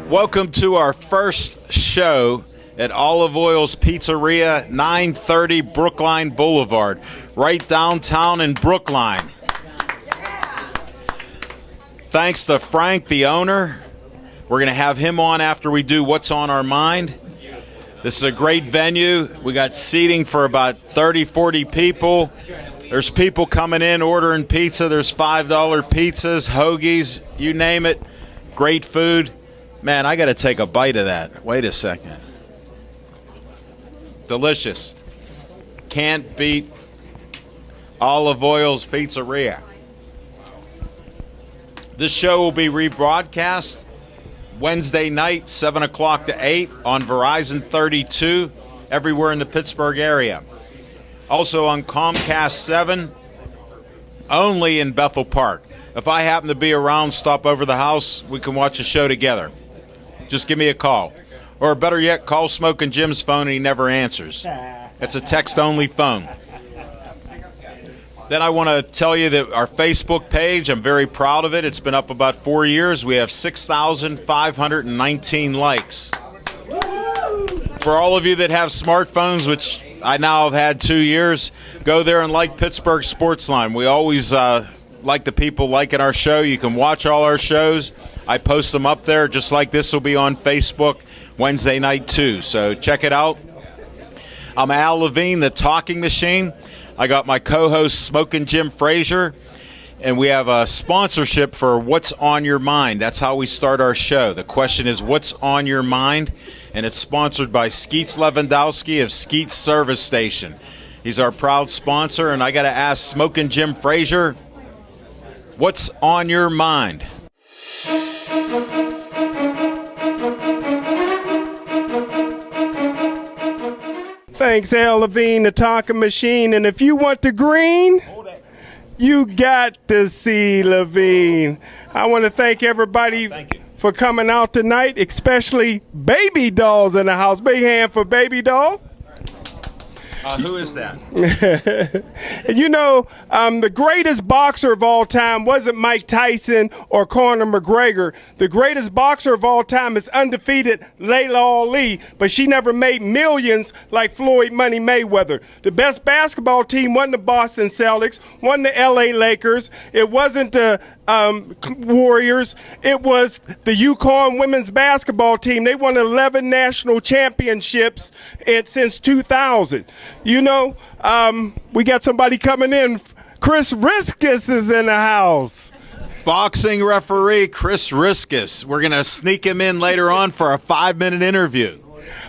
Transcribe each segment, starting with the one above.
Welcome to our first show at Olive Oil's Pizzeria, 930 Brookline Boulevard, right downtown in Brookline. Thanks to Frank, the owner. We're going to have him on after we do What's on Our Mind. This is a great venue. We got seating for about 30, 40 people. There's people coming in ordering pizza. There's $5 pizzas, hoagies, you name it. Great food. Man, I got to take a bite of that. Wait a second. Delicious. Can't beat Olive Oil's Pizzeria. This show will be rebroadcast Wednesday night, 7 o'clock to 8 on Verizon 32, everywhere in the Pittsburgh area. Also on Comcast 7, only in Bethel Park. If I happen to be around, stop over the house, we can watch a show together. Just give me a call. Or better yet, call Smokin' Jim's phone and he never answers. It's a text-only phone. Then I want to tell you that our Facebook page, I'm very proud of it. It's been up about 4 years. We have 6,519 likes. For all of you that have smartphones, which I now have had 2 years, go there and like Pittsburgh Sportsline. We always like the people liking our show. You can watch all our shows. I post them up there, just like this will be on Facebook Wednesday night too. So check it out. I'm Al Levine, the Talking Machine. I got my co-host Smokin' Jim Frazier, and we have a sponsorship for What's on Your Mind. That's how we start our show. The question is, what's on your mind? And it's sponsored by Skeets Lewandowski of Skeets Service Station. He's our proud sponsor, and I got to ask Smokin' Jim Frazier, what's on your mind? Thanks, Al Levine, the Talking Machine. And if you want the green, you got to see Levine. I want to thank everybody for coming out tonight, especially Baby Doll's in the house. Big hand for Baby Doll. Who is that? You know, the greatest boxer of all time wasn't Mike Tyson or Conor McGregor. The greatest boxer of all time is undefeated Layla Ali, but she never made millions like Floyd Money Mayweather. The best basketball team wasn't the Boston Celtics, wasn't the LA Lakers. It wasn't the Warriors. It was the Yukon women's basketball team. They won 11 national championships since 2000. You know, we got somebody coming in. Chris Riskus is in the house. Boxing referee Chris Riskus. We're going to sneak him in later on for a 5-minute interview.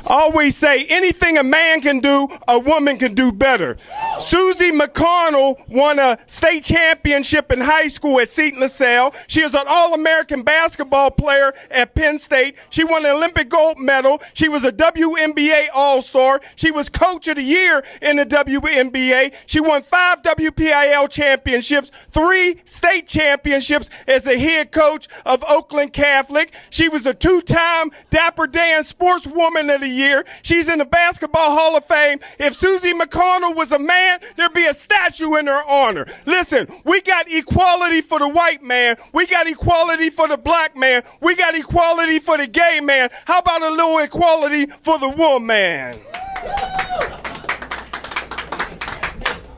Always say anything a man can do, a woman can do better. Susie McConnell won a state championship in high school at Seton LaSalle. She is an All-American basketball player at Penn State. She won an Olympic gold medal. She was a WNBA All-Star. She was Coach of the Year in the WNBA. She won 5 WPIAL championships, 3 state championships as a head coach of Oakland Catholic. She was a 2-time Dapper Dan Sportswoman of the Year. She's in the Basketball Hall of Fame. If Susie McConnell was a man, there'd be a statue in her honor. Listen, we got equality for the white man. We got equality for the black man. We got equality for the gay man. How about a little equality for the woman?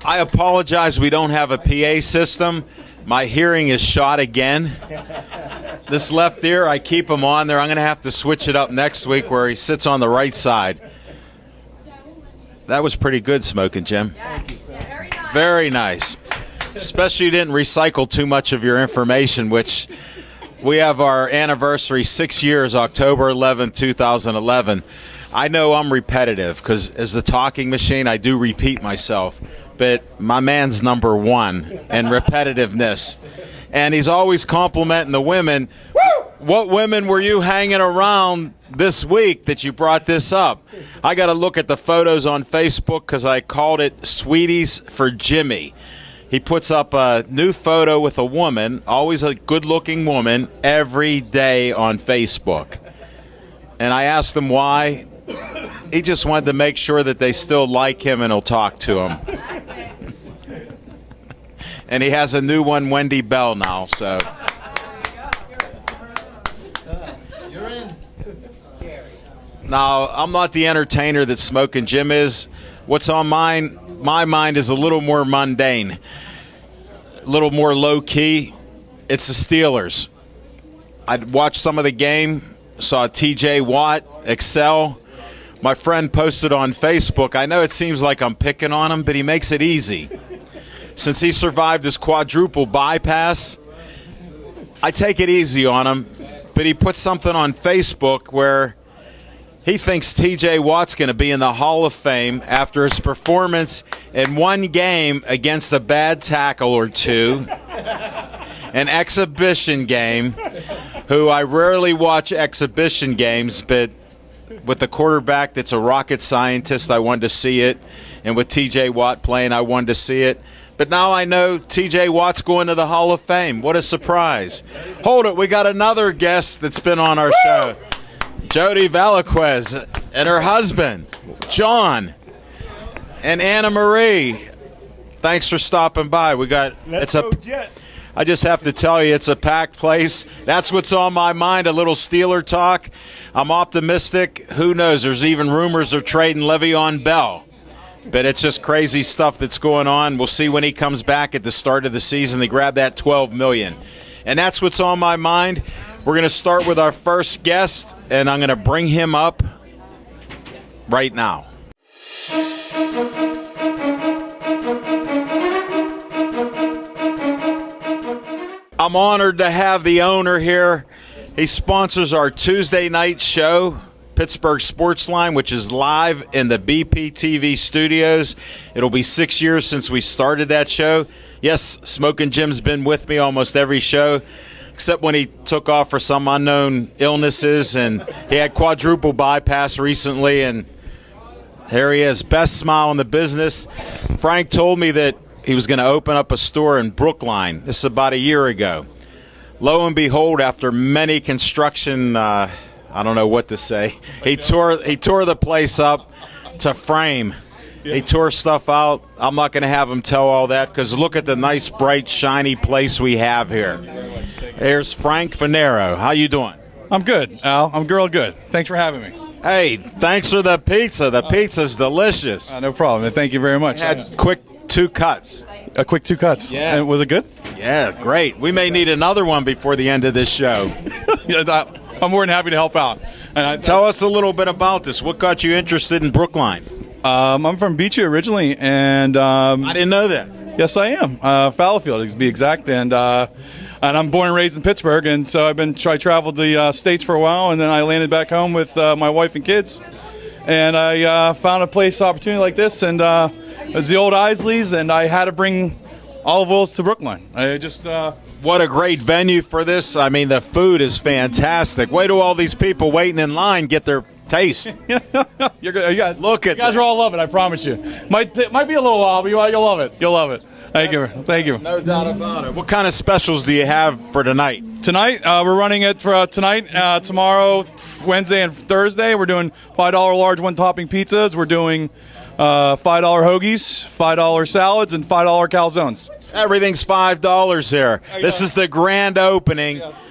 I apologize, we don't have a PA system. My hearing is shot again. This left ear, I keep him on there. I'm going to have to switch it up next week where he sits on the right side. That was pretty good, Smokin' Jim. Very nice. Especially you didn't recycle too much of your information, which we have our anniversary, 6 years, October 11th, 2011. I know I'm repetitive because as the Talking Machine, I do repeat myself. But my man's number one in repetitiveness. And he's always complimenting the women. What women were you hanging around this week that you brought this up? I got to look at the photos on Facebook because I called it Sweeties for Jimmy. He puts up a new photo with a woman, always a good-looking woman, every day on Facebook. And I asked him why. He just wanted to make sure that they still like him and he'll talk to him. And he has a new one, Wendy Bell, now. So Now, I'm not the entertainer that Smoking Jim is. What's on my mind is a little more mundane, a little more low-key. It's the Steelers. I watched some of the game, saw T.J. Watt excel. My friend posted on Facebook, I know it seems like I'm picking on him, but he makes it easy. Since he survived his quadruple bypass, I take it easy on him, but he put something on Facebook where he thinks T.J. Watt's going to be in the Hall of Fame after his performance in one game against a bad tackle or two, an exhibition game, who I rarely watch exhibition games, but with the quarterback that's a rocket scientist, I wanted to see it, and with T.J. Watt playing, I wanted to see it. But now I know T.J. Watt's going to the Hall of Fame. What a surprise. Hold it, we got another guest that's been on our show. Jody Valaquez and her husband, John, and Anna Marie. Thanks for stopping by. Jets. I just have to tell you, it's a packed place. That's what's on my mind, a little Steeler talk. I'm optimistic. Who knows? There's even rumors of trading Le'Veon Bell. But it's just crazy stuff that's going on. We'll see when he comes back at the start of the season. They grab that $12 million. And that's what's on my mind. We're going to start with our first guest, and I'm going to bring him up right now. I'm honored to have the owner here. He sponsors our Tuesday night show, Pittsburgh Sportsline, which is live in the BPTV studios. It'll be 6 years since we started that show. Yes, Smoking Jim's been with me almost every show, except when he took off for some unknown illnesses, and he had quadruple bypass recently, and here he is, best smile in the business. Frank told me that he was going to open up a store in Brookline. This is about a year ago. Lo and behold, after many construction, I don't know what to say, he tore the place up to frame. He tore stuff out. I'm not going to have him tell all that, because look at the nice, bright, shiny place we have here. There's Frank Fanaro. How you doing? I'm good, Al. I'm real good. Thanks for having me. Hey, thanks for the pizza. The pizza's delicious. No problem. Thank you very much. Had quick 2 cuts. A quick 2 cuts. Yeah. And was it good? Yeah, great. We may need another one before the end of this show. Yeah, I'm more than happy to help out. And Tell us a little bit about this. What got you interested in Brookline? I'm from Beachy originally, and I didn't know that. yes, I am. Fallowfield, to be exact, and I'm born and raised in Pittsburgh, and so I traveled the states for a while, and then I landed back home with my wife and kids, and I found a place opportunity like this, and it's the old Isleys, and I had to bring olive oils to Brookline. I just What a great venue for this. I mean, the food is fantastic. Wait till all these people waiting in line get their taste. you guys Look at you guys that. will all love it. I promise you. Might be a little while, but you'll love it. You'll love it. Thank you. No doubt about it. What kind of specials do you have for tonight? Tonight, we're running it for tonight, tomorrow, Wednesday, and Thursday. We're doing $5 large one-topping pizzas. We're doing $5 hoagies, $5 salads, and $5 calzones. Everything's $5 here. This is the grand opening. Yes.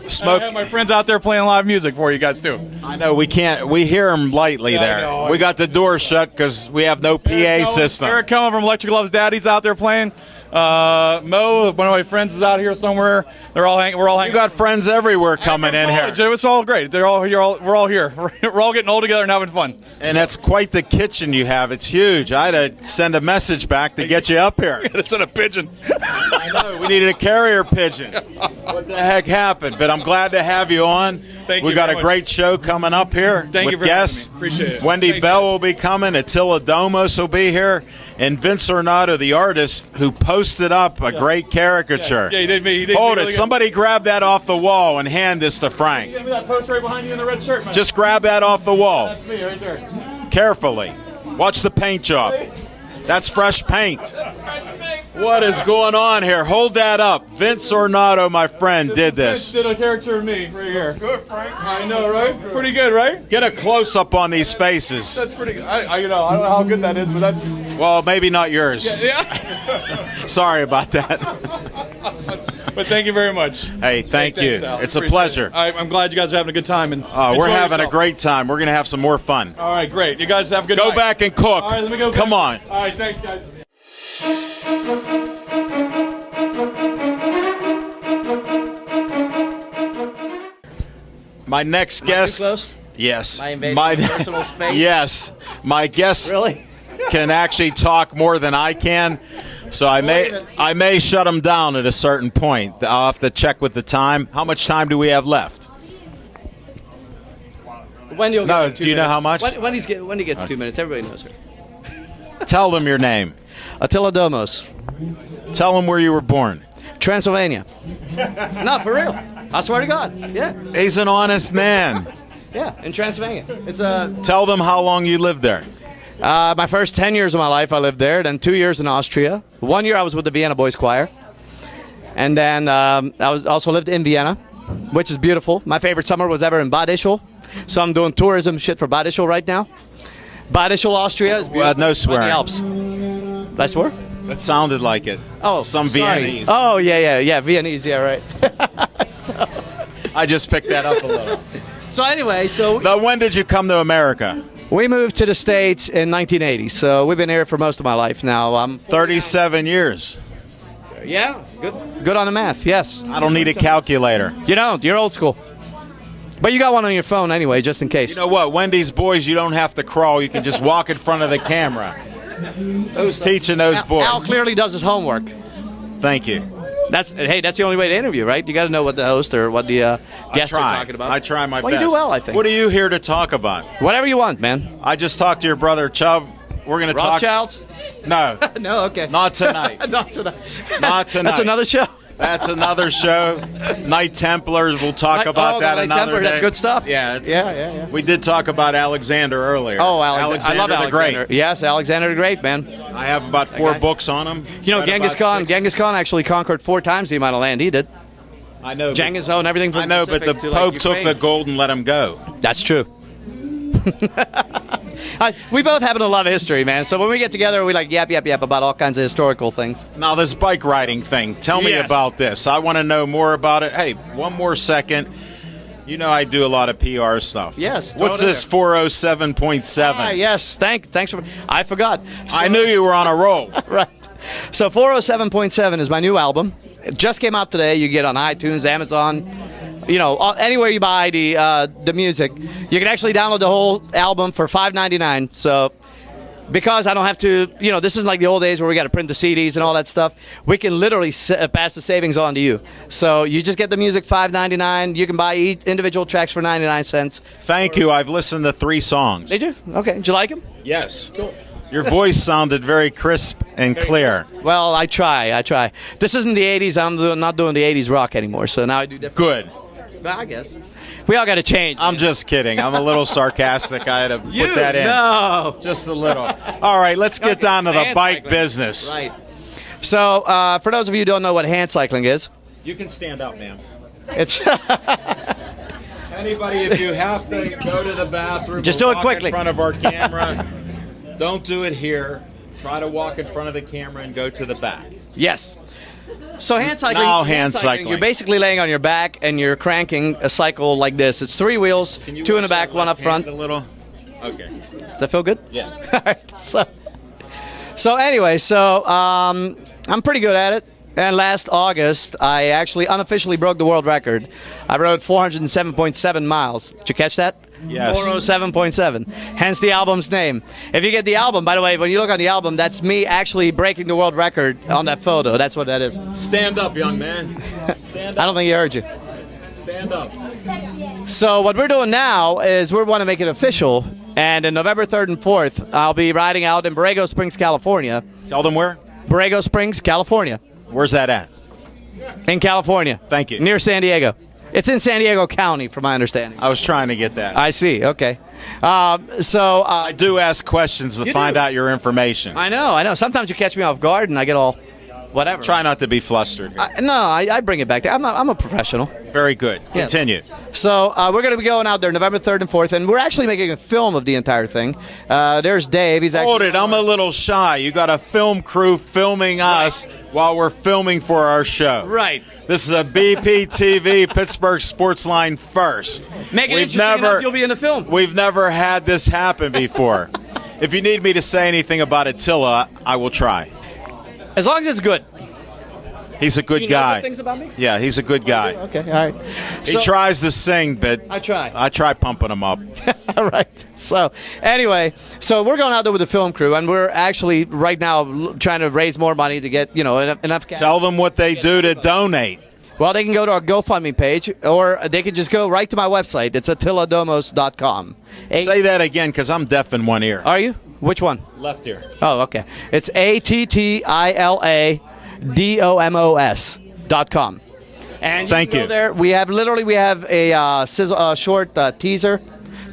Smoke. I have my friends out there playing live music for you guys too. I know we can't. We hear them lightly Yeah, there. I know. We got the door shut because we have no PA system. Eric Cohen from Electric Love's Daddy's out there playing. Mo, one of my friends, is out here somewhere. We're all hanging. You got friends everywhere coming in here, It's all great. We're all here. We're all getting all together and having fun. and that's quite the kitchen you have. It's huge. I had to send a message back to get you up here. It's in a pigeon. I know. We needed a carrier pigeon. What the heck happened? But I'm glad to have you on. Thank we you got very a much. great show coming up here Thank with you for guests. having me. Appreciate it. Wendy Thanks, Bell guys. will be coming. Attila Domos will be here. And Vince Ornato, the artist, who posted up a great caricature. Yeah, he did me. He did Hold me it. really good. Somebody grab that off the wall and hand this to Frank. Give me that post right behind you in the red shirt, man. Just grab that off the wall. That's me right there. Carefully. Watch the paint job. That's fresh paint. What is going on here? Hold that up. Vince Ornato, my friend, did this. Did a character of me right here. Good, Frank. I know, right? Pretty good, right? Get a close-up on these faces. That's pretty good. I don't know how good that is, but that's... Well, maybe not yours. Yeah. Sorry about that. But thank you very much. Hey, thank you. Thanks, Al. It's a Appreciate pleasure. it. I'm glad you guys are having a good time. And We're enjoy having a yourself. great time. We're going to have some more fun. All right, great. You guys have a good Go night. back and cook. All right, let me go. Come on. All right, thanks, guys. My next guest. Close? Yes. Am I invading your personal space? Yes. My guest Really? can actually talk more than I can. So I may shut him down at a certain point. I'll have to check with the time. How much time do we have left? Wendy will No, get 2 do you know minutes. how much? Wendy gets 2 minutes. Everybody knows her. Tell them your name. Attila Domos, Tell them where you were born. Transylvania. No, for real. I swear to God. Yeah, He's an honest man. yeah, in Transylvania. It's Tell them how long you lived there. my first 10 years of my life I lived there. Then 2 years in Austria. 1 year I was with the Vienna Boys Choir, and then I also lived in Vienna, which is beautiful. My favorite summer was ever in Bad Ischl, so I'm doing tourism shit for Bad Ischl right now. Bad Ischl, Austria is beautiful. No By swearing. the Alps. Did I swear? That sounded like it. Oh, Some sorry. Viennese. Oh, yeah, Viennese, yeah, right. I just picked that up a little. So anyway, so Now, when did you come to America? we moved to the States in 1980, so we've been here for most of my life now. 37 years. Yeah, good on the math, yes. I don't need a calculator. You don't, you're old school. But you got one on your phone anyway, just in case. You know what? Wendy's boys, you don't have to crawl. You can just walk in front of the camera. Who's teaching those boys? Al clearly does his homework. Thank you. That's the only way to interview, right? You got to know what the host or what the guests are talking about. I try my well, best. you do well, I think. What are you here to talk about? Whatever you want, man. I just talked to your brother Chubb. We're going to talk. Rothschilds? No, No, okay. not tonight. Not tonight. Not tonight. That's another show. That's another show. Knight Templars. We'll talk about the that Knight another Templar, day. that's good stuff. Yeah, Yeah. We did talk about Alexander earlier. Oh, Alexander. I love the Alexander. Great. Yes, Alexander the Great, man. I have about 4 guy. books on him. You know, Read Genghis about Khan. 6. Genghis Khan actually conquered 4 times the amount of land he did. I know. but- Genghis owned everything from I know, but the Pacific to, Pope like, took Ukraine. the gold and let him go. That's true. We both happen to love history, man. So when we get together, we like yap about all kinds of historical things. Now, this bike riding thing, tell me Yes. about this. I want to know more about it. Hey, one more second. You know I do a lot of PR stuff. Yes, throw What's it in this there. 407.7? Yes, thanks for. I forgot. I knew you were on a roll. Right. So 407.7 is my new album. It just came out today. You get on iTunes, Amazon, anywhere you buy the music. You can actually download the whole album for $5.99. So because I don't have to, this isn't like the old days where we got to print the CDs and all that stuff. We can literally pass the savings on to you. So you just get the music $5.99. You can buy each individual tracks for 99 cents. Thank you. I've listened to 3 songs. Did you? Okay. Did you like them? Yes. Your voice sounded very crisp and clear. Well, I try. This isn't the 80s. I'm not doing the 80s rock anymore. So now I do different. Good. I guess. We all got to change. I'm just kidding. I'm a little sarcastic. I had to put that in. No. Just a little. All right, let's get down to the Hand bike cycling. business. Right. So, for those of you who don't know what hand cycling is, You can stand up, ma'am. it's Anybody, if you have to go to the bathroom, Just or do it walk quickly. in front of our camera, don't do it here. Try to walk in front of the camera and go to the back. yes. So hand cycling. Now hand cycling. You're basically laying on your back and you're cranking a cycle like this. It's 3 wheels, Can you 2 in the watch back, that 1 up left front. hand a little? Okay. Does that feel good? Yeah. All right. So anyway, I'm pretty good at it. And last August, I actually unofficially broke the world record. I rode 407.7 miles. Did you catch that? Yes. 407.7. Hence the album's name. If you get the album, by the way, when you look on the album, that's me actually breaking the world record on that photo. That's what that is. Stand up, young man. Stand I up. don't think he heard you. Stand up. So what we're doing now is we want to make it official. And in November 3rd and 4th, I'll be riding out in Borrego Springs, California. Tell them where. Borrego Springs, California. Where's that at? In California. Thank you. Near San Diego. It's in San Diego County, from my understanding. I was trying to get that. I see. Okay. I do ask questions to find do. out your information. I know. Sometimes you catch me off guard, and I get all whatever. Try not to be flustered here. I bring it back. I'm a professional. Very good. Yes. Continue. So we're going to be going out there November 3rd and 4th, and we're actually making a film of the entire thing. There's Dave. He's actually Hold it. I'm a little shy. You got a film crew filming us while we're filming for our show. Right. This is a BPTV Pittsburgh Sports Line first. Make it interesting enough, you'll be in the film. We've never had this happen before. If you need me to say anything about Attila, I will try. As long as it's good. He's a good You know guy. good things about me? Yeah, he's a good guy. Okay, all right. He tries to sing, but I try. I try pumping him up. All right. So, anyway, we're going out there with the film crew, and we're actually right now trying to raise more money to get, enough cash. Tell them what they do to donate. Well, they can go to our GoFundMe page, or they can just go right to my website. It's attiladomos.com. Say that again, because I'm deaf in one ear. Are you? Which one? Left ear. Oh, okay. It's attiladomos.com. And Thank can go you. there. We have a short teaser,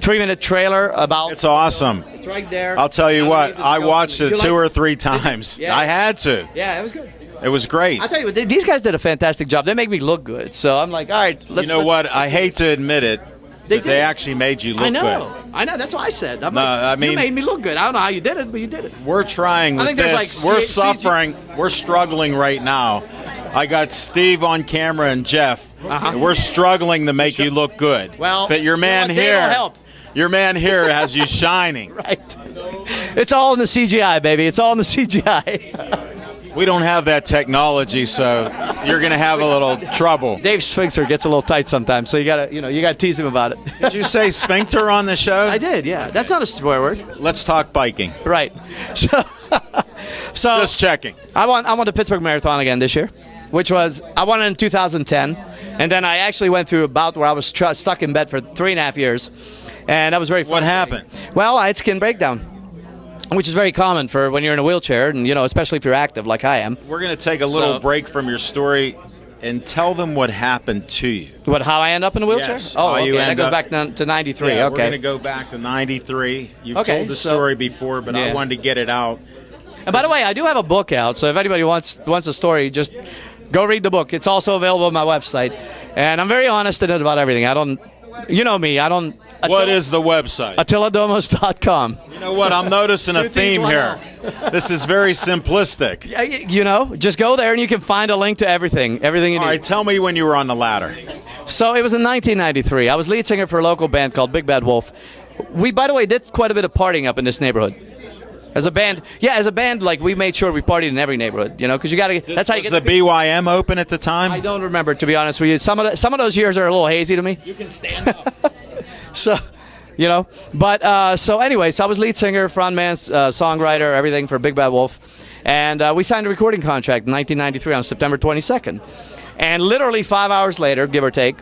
3-minute trailer about. It's awesome. It's right there. I'll tell you what, I watched it You two like- or three times. Yeah. I had to. Yeah, it was good. It was great. I tell you what, these guys did a fantastic job. They make me look good, so I'm like, all right. You know what? I hate to admit it, They but did. they actually made you look I know. good. I know. That's what I said. I'm No, like, I mean- you made me look good. I don't know how you did it, but you did it. We're trying with think there's this. like We're CG suffering. We're struggling right now. I got Steve on camera and Jeff. We're struggling to make you look good. Well, but your you know man what? Dave here, will help. your man here has you shining. Right. It's all in the CGI, baby. It's all in the CGI. We don't have that technology, so you're going to have a little trouble. Dave Sphincter gets a little tight sometimes, so you gotta tease him about it. Did you say sphincter on the show? I did, yeah. That's not a swear word. Let's talk biking. Right. So Just checking. I won the Pittsburgh Marathon again this year, which was I won it in 2010, and then I actually went through a bout where I was stuck in bed for 3.5 years, and that was very What frustrating. happened? Well, I had skin breakdown, which is very common for when you're in a wheelchair, and especially if you're active like I am. We're going to take a little So- break from your story and tell them what happened to you. How I end up in a wheelchair? Yes, Oh, how okay. you That end goes up- back to 93. Yeah, okay. we're going to go back to 93. You've Okay, told the so- story before, but I Yeah. wanted to get it out. And by the way, I do have a book out, so if anybody wants a story, just go read the book. It's also available on my website, and I'm very honest in it about everything. I don't, you know me, I don't. What is the website? attiladomos.com. You know what? I'm noticing a Two things, theme one here. This is very simplistic. Just go there and you can find a link to everything you All need. right, tell me when you were on the ladder. So it was in 1993. I was lead singer for a local band called Big Bad Wolf. We, by the way, did quite a bit of partying up in this neighborhood. As a band, like we made sure we partied in every neighborhood, because you got to. That's how you Was get. the BYM open at the time? I don't remember, to be honest with you. Some of those years are a little hazy to me. You can stand up. So, so anyway, so I was lead singer, frontman, songwriter, everything for Big Bad Wolf, and we signed a recording contract in 1993 on September 22nd, and literally 5 hours later, give or take,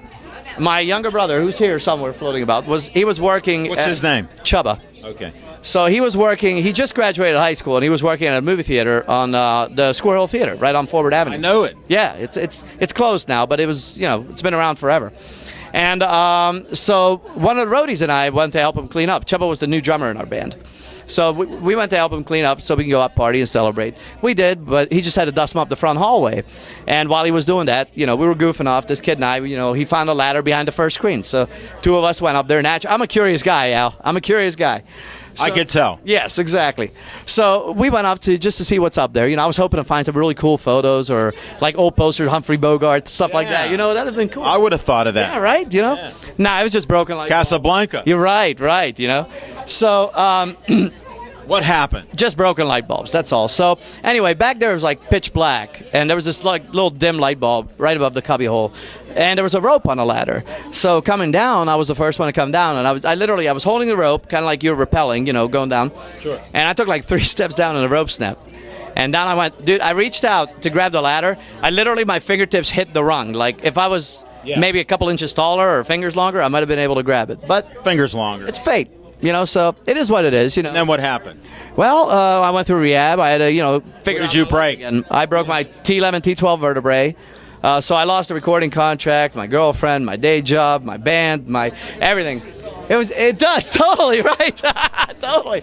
my younger brother, who's here somewhere floating about, was working. What's his name? Chubba. Okay. So he was working. He just graduated high school, and he was working at a movie theater on the Square Hill Theater, right on Forward Avenue. I know it. Yeah, it's closed now, but it was it's been around forever. And so one of the roadies and I went to help him clean up. Chubba was the new drummer in our band. So we went to help him clean up so we can go out party and celebrate. We did, but he just had to dust him up the front hallway. And while he was doing that, we were goofing off. This kid and I, he found a ladder behind the first screen. So two of us went up there. I'm a curious guy, Al. I'm a curious guy. I could tell. Yes, exactly. So we went up just to see what's up there. I was hoping to find some really cool photos or like old posters, Humphrey Bogart, stuff like that. Yeah. That'd have been cool. I would have thought of that. Yeah, right. Nah, it was just broken like Casablanca. You're right. So What happened? just broken light bulbs. That's all. So anyway, back there was like pitch black, and there was this like little dim light bulb right above the cubby hole, and there was a rope on a ladder. So coming down, I was the first one to come down, and I was holding the rope, kind of like you're rappelling, going down. Sure. And I took like 3 steps down, and the rope snapped. And down I went, dude. I reached out to grab the ladder. My fingertips hit the rung. Like if I was maybe a couple inches taller or fingers longer, I might have been able to grab it. But Fingers longer. it's fate. So it is what it is, And then what happened? Well, I went through rehab. I had to, figure What out did you my life break? again. I broke my T11, T12 vertebrae. So I lost a recording contract, my girlfriend, my day job, my band, my everything. It does, totally, right? totally,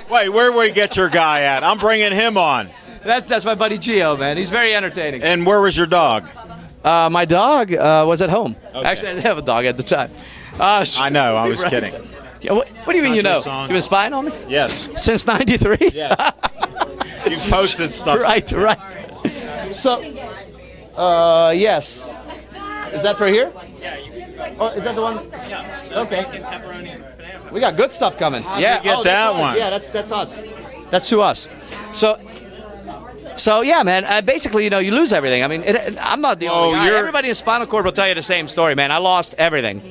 What Wait, where we get your guy at? I'm bringing him on. That's my buddy Gio, man. He's very entertaining. And where was your dog? My dog was at home. Okay. Actually, I didn't have a dog at the time. I know, I was Right. kidding. Yeah, what do you mean you Country know? song. You been spying on me? Yes. Since '93? Yes. You've posted stuff. Right, right. So, yes. Is that for here? Oh, is that the one? Okay. We got good stuff coming. Yeah. you get that's that us. one? Yeah, that's us. That's to us. So yeah, man. Basically, you lose everything. I mean, I'm not the only guy. Everybody in Spinal Cord will tell you the same story, man. I lost everything.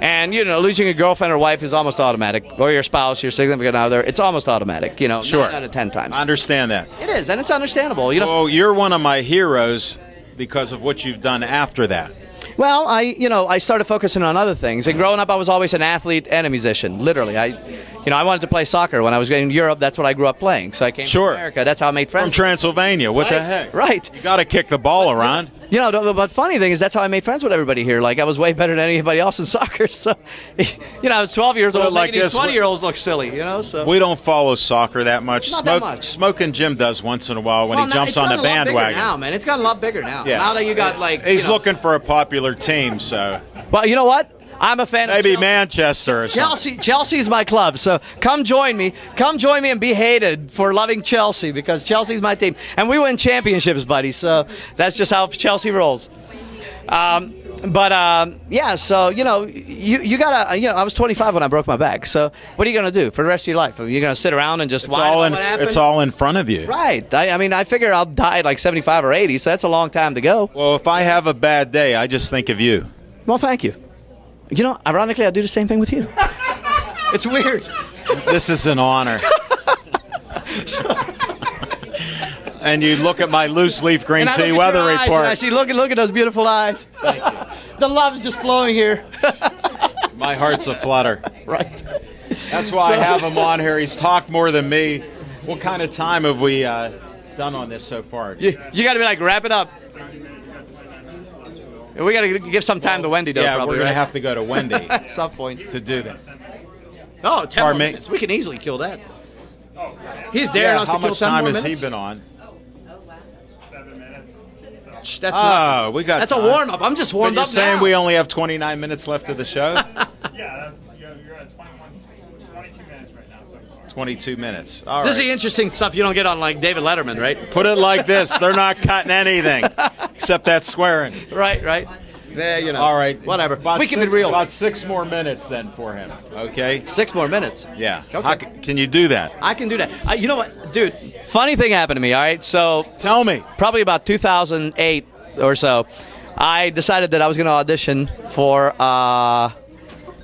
And, losing a girlfriend or wife is almost automatic. Or your spouse, your significant other. It's almost automatic, Sure. 9 out of 10 times. I understand that. It is, and it's understandable. Well, you're one of my heroes because of what you've done after that. Well, I started focusing on other things. And growing up, I was always an athlete and a musician. Literally, I wanted to play soccer when I was in Europe. That's what I grew up playing. So I came to America. That's how I made friends. From Transylvania. What the Right, heck? right. You got to kick the ball around. But funny thing is, that's how I made friends with everybody here. Like, I was way better than anybody else in soccer. So, I was 12 years old, like making these this, 20-years look silly, So We don't follow soccer that much. Not that much. Smoking Jim does once in a while when he jumps on the bandwagon. Now, man, it's gotten a lot bigger now. Yeah. Now that you got He's looking for a popular team, so Well, you know what? I'm a fan of maybe Chelsea. Manchester or something. Chelsea's my club, so come join me. Come join me and be hated for loving Chelsea because Chelsea's my team, and we win championships, buddy. So that's just how Chelsea rolls. Yeah. So you gotta. I was 25 when I broke my back. So what are you gonna do for the rest of your life? Are you gonna sit around and just whine about what happened? It's all in front of you. Right. I figure I'll die at like 75 or 80, so that's a long time to go. Well, if I have a bad day, I just think of you. Well, thank you. Ironically, I do the same thing with you. It's weird. This is an honor. And you look at my loose leaf green And I tea look at weather your eyes, report. and I see, look at those beautiful eyes. Thank you. The love's just flowing here. My heart's aflutter. Right. That's why I have him on here. He's talked more than me. What kind of time have we done on this so far? You got to be like, wrap it up. We got to give some time to Wendy, though, Yeah, probably, we're going right? to have to go to Wendy At some point. to do that. Oh, 10 more Pardon me? minutes. We can easily kill that. He's daring Yeah, us how to kill much 10 time more has minutes. he been on? That's Oh, we got That's a time. warm-up. I'm just But warmed you're up saying now. we only have 29 minutes left of the show? Yeah, you're at 22 minutes right now so far. 22 minutes. All This is right. the interesting stuff you don't get on, like, David Letterman, right? Put it like this. They're not cutting anything except that swearing. Right. Yeah, All right. Whatever. About We keep six- it real. About 6 more minutes then for him. Okay? 6 more minutes. Yeah. Okay. How can you do that? I can do that. You know what, dude? Funny thing happened to me, all right? So Tell me. probably about 2008 or so, I decided that I was going to audition for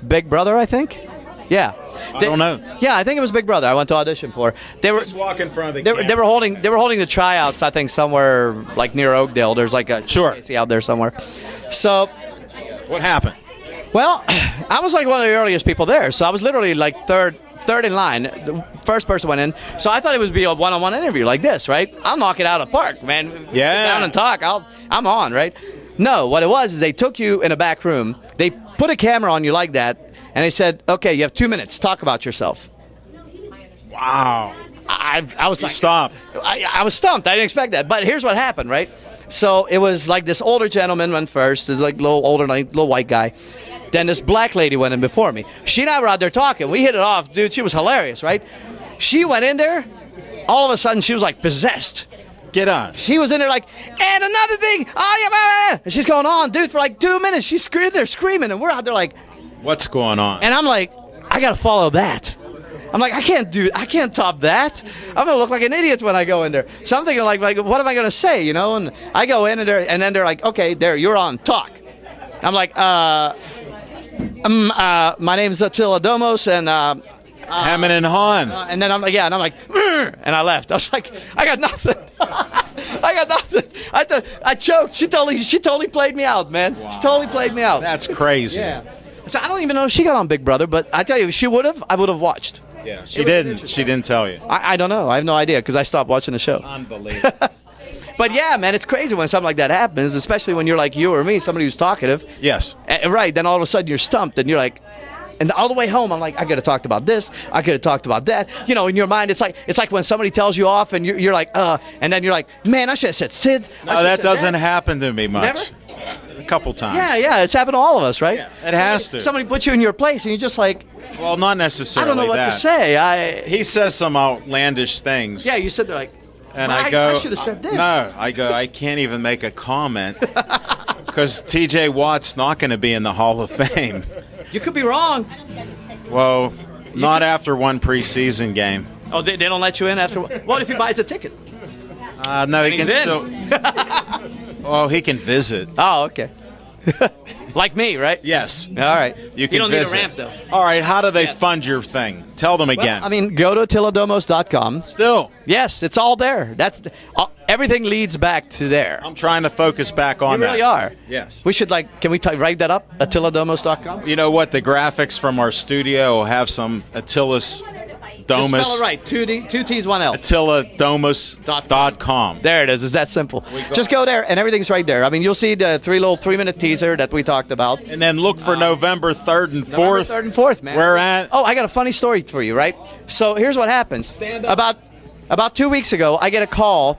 Big Brother, I think. Yeah. I don't know. Yeah, I think it was Big Brother. I went to audition for. They were Just walk in front of the they camera. were holding the tryouts. I think somewhere like near Oakdale. There's like a Sure. CAC out there somewhere. So, What happened? well, I was like one of the earliest people there. So I was literally like third in line. The first person went in. So I thought it would be a one-on-one interview like this, right? I'll knock it out of the park, man. Yeah. Sit down and talk. I'm on, right? No, what it was is they took you in a back room. They put a camera on you like that, and they said, "Okay, you have 2 minutes. Talk about yourself." Wow. I was like, Stop. I was stumped. I didn't expect that. But here's what happened, right? So it was like this older gentleman went first. This like little older, like little white guy. Then this black lady went in before me. She and I were out there talking. We hit it off, dude. She was hilarious, right? She went in there. All of a sudden, she was like possessed. Get on. She was in there like, and another thing, oh yeah, blah, blah, blah." And she's going on, dude, for like 2 minutes. She's screaming, and we're out there like, What's going on? and I'm like, I gotta follow that. I'm like, I can't top that. I'm gonna look like an idiot when I go in there. So I'm thinking like what am I gonna say, And I go in and then they're like, okay, there, you're on, talk. I'm like, my name's Attila Domos, and Hammond and Hahn. and then I'm like, yeah, and I'm like, "Grr," and I left. I was like, I got nothing. I got nothing. I choked. She totally played me out, man. She totally played me out. That's crazy. Yeah. So I don't even know if she got on Big Brother, but I tell you, if she would have, I would have watched. Yeah. She didn't. She didn't tell you. I don't know. I have no idea because I stopped watching the show. Unbelievable. But yeah, man, it's crazy when something like that happens, especially when you're like you or me, somebody who's talkative. Yes. Right. Then all of a sudden you're stumped and you're like, And all the way home, I'm like, I could have talked about this. I could have talked about that. You know, in your mind, it's like when somebody tells you off, and you're like, and then you're like, man, I should have said Sid. No, that doesn't happen to me much. Never? A couple times. Yeah, it's happened to all of us, right? Yeah, it has to. Somebody puts you in your place, and you're just like, Well, not I necessarily don't know what that. to say. He says some outlandish things. Yeah, you sit there like, And "But I go, I should have said this. No, I go, I can't even make a comment because T.J. Watt's not going to be in the Hall of Fame. You could be wrong. Well, not after one preseason game. Oh, they don't let you in after. What if he buys a ticket? No, he can he's in. still. Oh, he can visit. Oh, okay. Like me, right? Yes. All right. You can don't visit. need a ramp, though. All right, how do they Yeah. fund your thing? Tell them again. Well, I mean, go to AttilaDomos.com. Still, Yes, it's all there. Everything leads back to there. I'm trying to focus back on You that. really are. Yes. We should can we write that up? AttilaDomos.com. You know what? The graphics from our studio will have some Attila's Just Domus. spell it right. Two T's, one L. AttilaDomus.com. There it is. It's that simple. Just go there, and everything's right there. I mean, you'll see the 3-minute teaser that we talked about. And then look for November 3rd and 4th. November 3rd and 4th, man. Where at? Oh, I got a funny story for you, right? So here's what happens. Stand up. About 2 weeks ago, I get a call,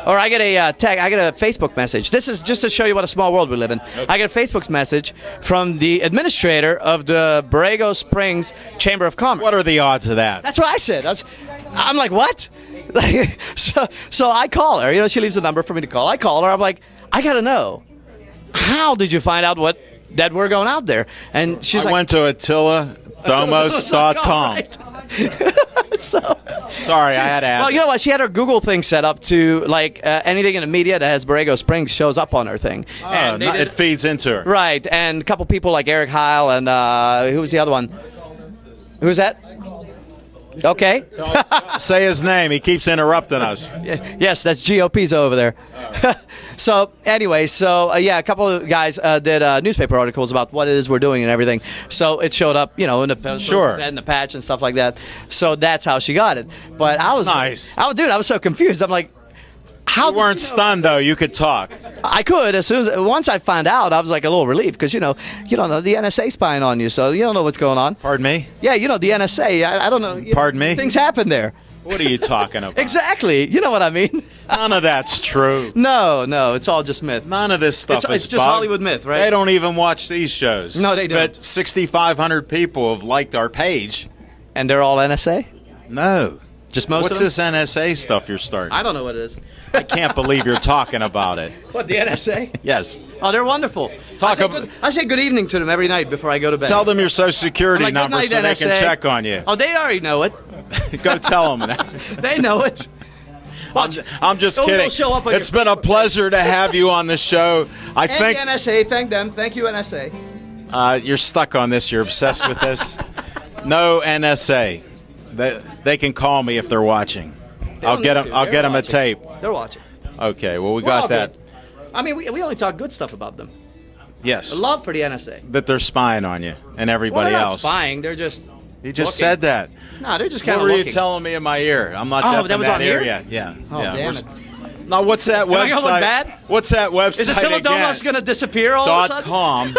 or I get a tag. I get a Facebook message. This is just to show you what a small world we live in. Okay. I get a Facebook message from the administrator of the Borrego Springs Chamber of Commerce. What are the odds of that? That's what I said. I'm like, what? So I call her. You know, she leaves a number for me to call. I call her. I'm like, I gotta know, how did you find out that we're going out there? And she's I like, went to AttilaDomos.com. Right. So, Sorry, I had to ask. well, you know what? She had her Google thing set up to anything in the media that has Borrego Springs shows up on her thing. And they did- It feeds into her. right, and a couple people like Eric Heil and who was the other one? Who's that? Okay. Say his name. He keeps interrupting us. Yes, that's GOP's over there. So anyway, a couple of guys did newspaper articles about what it is we're doing and everything. So it showed up, you know, in the Sure. in the patch and stuff like that. So that's how she got it. But I was Nice. I was so confused. I'm like, how? You did weren't she know? stunned, though. You could talk. I could once I found out, I was like a little relieved because you don't know the NSA spying on you, so you don't know what's going on. Pardon me? Yeah, you know the NSA. I don't know. Pardon me? Things happen there. What are you talking about? Exactly. You know what I mean? None of that's true. No, it's all just myth. None of this stuff It's is just bug. Hollywood myth, right? They don't even watch these shows. No, they don't. But 6,500 people have liked our page. And they're all NSA? No. Just most What's of them? this NSA stuff you're starting? I don't know what it is. I can't believe you're talking about it. What, the NSA? Yes. Oh, they're wonderful. I say good evening to them every night before I go to bed. Tell them your social security I'm like, number "Good so night, they can NSA." check on you. Oh, they already know it. Go tell them that. They know it. I'm just They'll kidding. show up on It's your- been a pleasure to have you on the show. I And think the NSA, thank them. Thank you, NSA. you're stuck on this. You're obsessed with this. No NSA. They can call me if they're watching. I'll get them. I'll get them a tape. They're watching. Okay. Well, we We're all got that. good. I mean, we only talk good stuff about them. Yes. Love for the NSA. That they're spying on you and everybody Well, they're not else. spying. They're just. You just looking. said that. No, they're just kind What of were looking. you telling me in my ear? I'm not Oh, deaf that in was that on ear here? yet. Yeah. Oh, yeah. damn We're it. Now, what's that Am I website? gonna look bad? What's that website Is Attiladomos going to disappear all of a sudden? .com.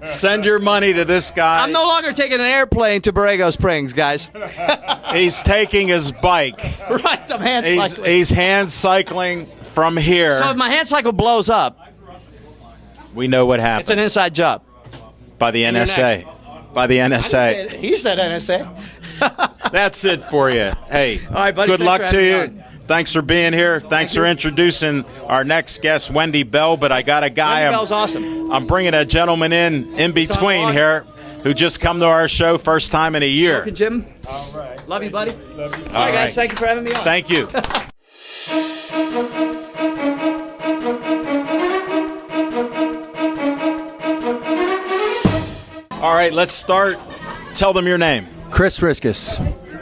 Send your money to this guy. I'm no longer taking an airplane to Borrego Springs, guys. He's taking his bike. Right, I'm hand cycling. He's hand cycling from here. So if my hand cycle blows up, We know what it's happened an inside job. by the you're NSA. By the NSA. He said NSA. That's it for you. Hey, All right, buddy, good thanks luck for to having me you. Thanks for being here. Thanks for introducing our next guest, Wendy Bell. But I got a guy. Wendy Bell's awesome. I'm bringing a gentleman in between on. here who just come to our show first time in a year. Smoking Jim. All right. Love you, buddy. Love you. All right, guys. Thank you for having me on. Thank you. All right, let's start. Tell them your name. Chris Riskus.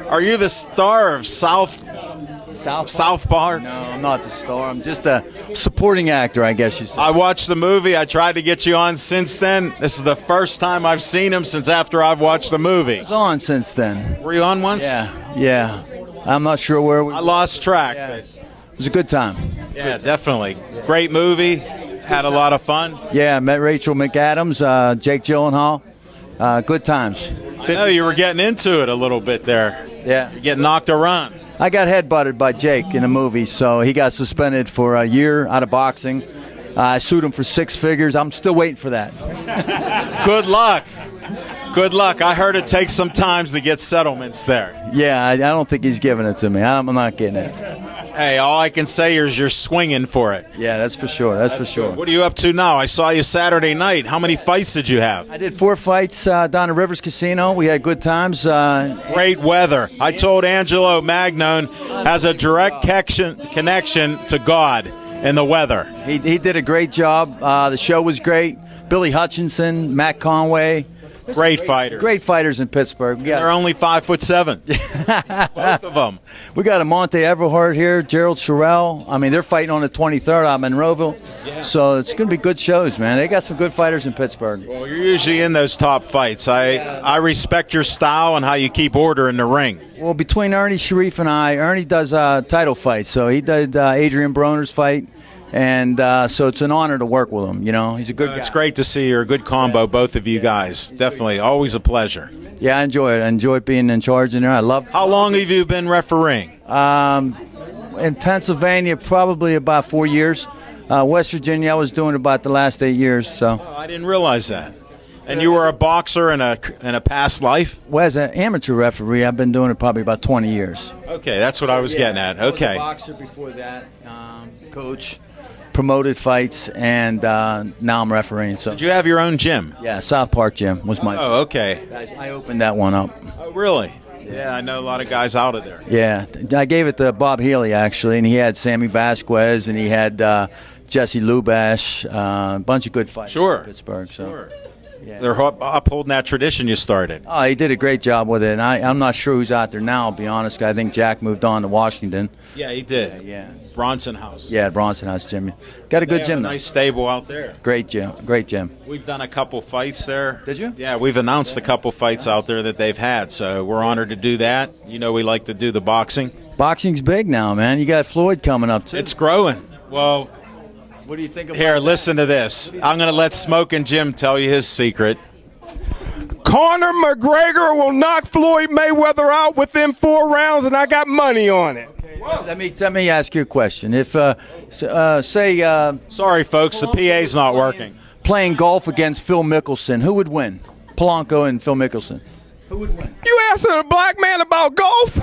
Are you the star of South Park? No, I'm not the star. I'm just a supporting actor, I guess you say. I watched the movie. I tried to get you on since then. This is the first time I've seen him since after I've watched the movie. I was on since then. Were you on once? Yeah. I'm not sure where we. I lost track. It was a good time. Yeah, definitely. Great movie. Had a lot of fun. Yeah, I met Rachel McAdams, Jake Gyllenhaal. Good times. I know you were getting into it a little bit there. Yeah. You're getting knocked around. I got headbutted by Jake in a movie, so he got suspended for a year out of boxing. I sued him for 6 figures. I'm still waiting for that. Good luck. Good luck. I heard it takes some time to get settlements there. Yeah, I don't think he's giving it to me. I'm not getting it. Hey, all I can say is you're swinging for it. Yeah, that's for sure. That's for sure. What are you up to now? I saw you Saturday night. How many fights did you have? I did 4 fights down at Rivers Casino. We had good times. Great weather. I told Angelo Magnone has a direct connection to God and the weather. He did a great job. The show was great. Billy Hutchinson, Matt Conway. Great fighters. Great fighters in Pittsburgh. They're only 5'7". Both of them. We got a Monte Everhart here, Gerald Sherrill. I mean, they're fighting on the 23rd out in Monroeville. Yeah. So it's going to be good shows, man. They got some good fighters in Pittsburgh. Well, you're usually in those top fights. I respect your style and how you keep order in the ring. Well, between Ernie Sharif and I, Ernie does title fights. So he did Adrian Broner's fight. And so it's an honor to work with him. You know, he's a good guy. It's great to see you're a good combo, both of you guys. Definitely. Always a pleasure. Yeah, I enjoy it. I enjoy being in charge in there. I love it. How long have you been refereeing? In Pennsylvania, probably about 4 years. West Virginia, I was doing about the last 8 years. So I didn't realize that. And you were a boxer in a past life? Well, as an amateur referee, I've been doing it probably about 20 years. Okay, that's what I was getting at. Okay. I was a boxer before that, coach. Promoted fights, and now I'm refereeing. So, did you have your own gym? Yeah, South Park Gym was my. Oh, okay. I opened that one up. Oh, really? Yeah, I know a lot of guys out of there. Yeah, I gave it to Bob Healy actually, and he had Sammy Vasquez, and he had Jesse Lubash, a bunch of good fighters. Sure. In Pittsburgh. So. Sure. Yeah. They're upholding that tradition you started. Oh, he did a great job with it, and I'm not sure who's out there now, to be honest. I think Jack moved on to Washington. Yeah, he did. Yeah. Bronson House. Yeah, Bronson House Gym. Got a good gym, though. Nice stable out there. Great gym. Great gym. We've done a couple fights there. Did you? Yeah, we've announced a couple fights out there that they've had, so we're honored to do that. You know we like to do the boxing. Boxing's big now, man. You got Floyd coming up, too. It's growing. Well, what do you think about here, listen to this. I'm going to let Smokin' Jim tell you his secret. Conor McGregor will knock Floyd Mayweather out within 4 rounds, and I got money on it. Let me ask you a question. If say sorry folks, the PA's not working. Playing golf against Phil Mickelson, who would win? Polanco and Phil Mickelson. Who would win? You asking a black man about golf?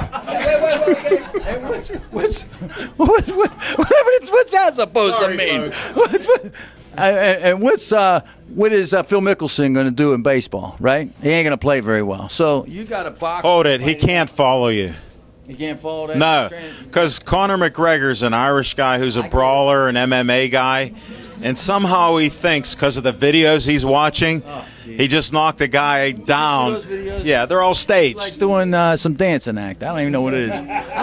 What's that supposed to mean? And what is Phil Mickelson going to do in baseball? Right? He ain't going to play very well. So you got a box. Hold it. He can't follow you. You can't follow that? No, because Conor McGregor's an Irish guy who's a brawler, an MMA guy, and somehow he thinks because of the videos he's watching, he just knocked a guy down. Did you see those videos? Yeah, they're all staged. Like doing some dancing act. I don't even know what it is.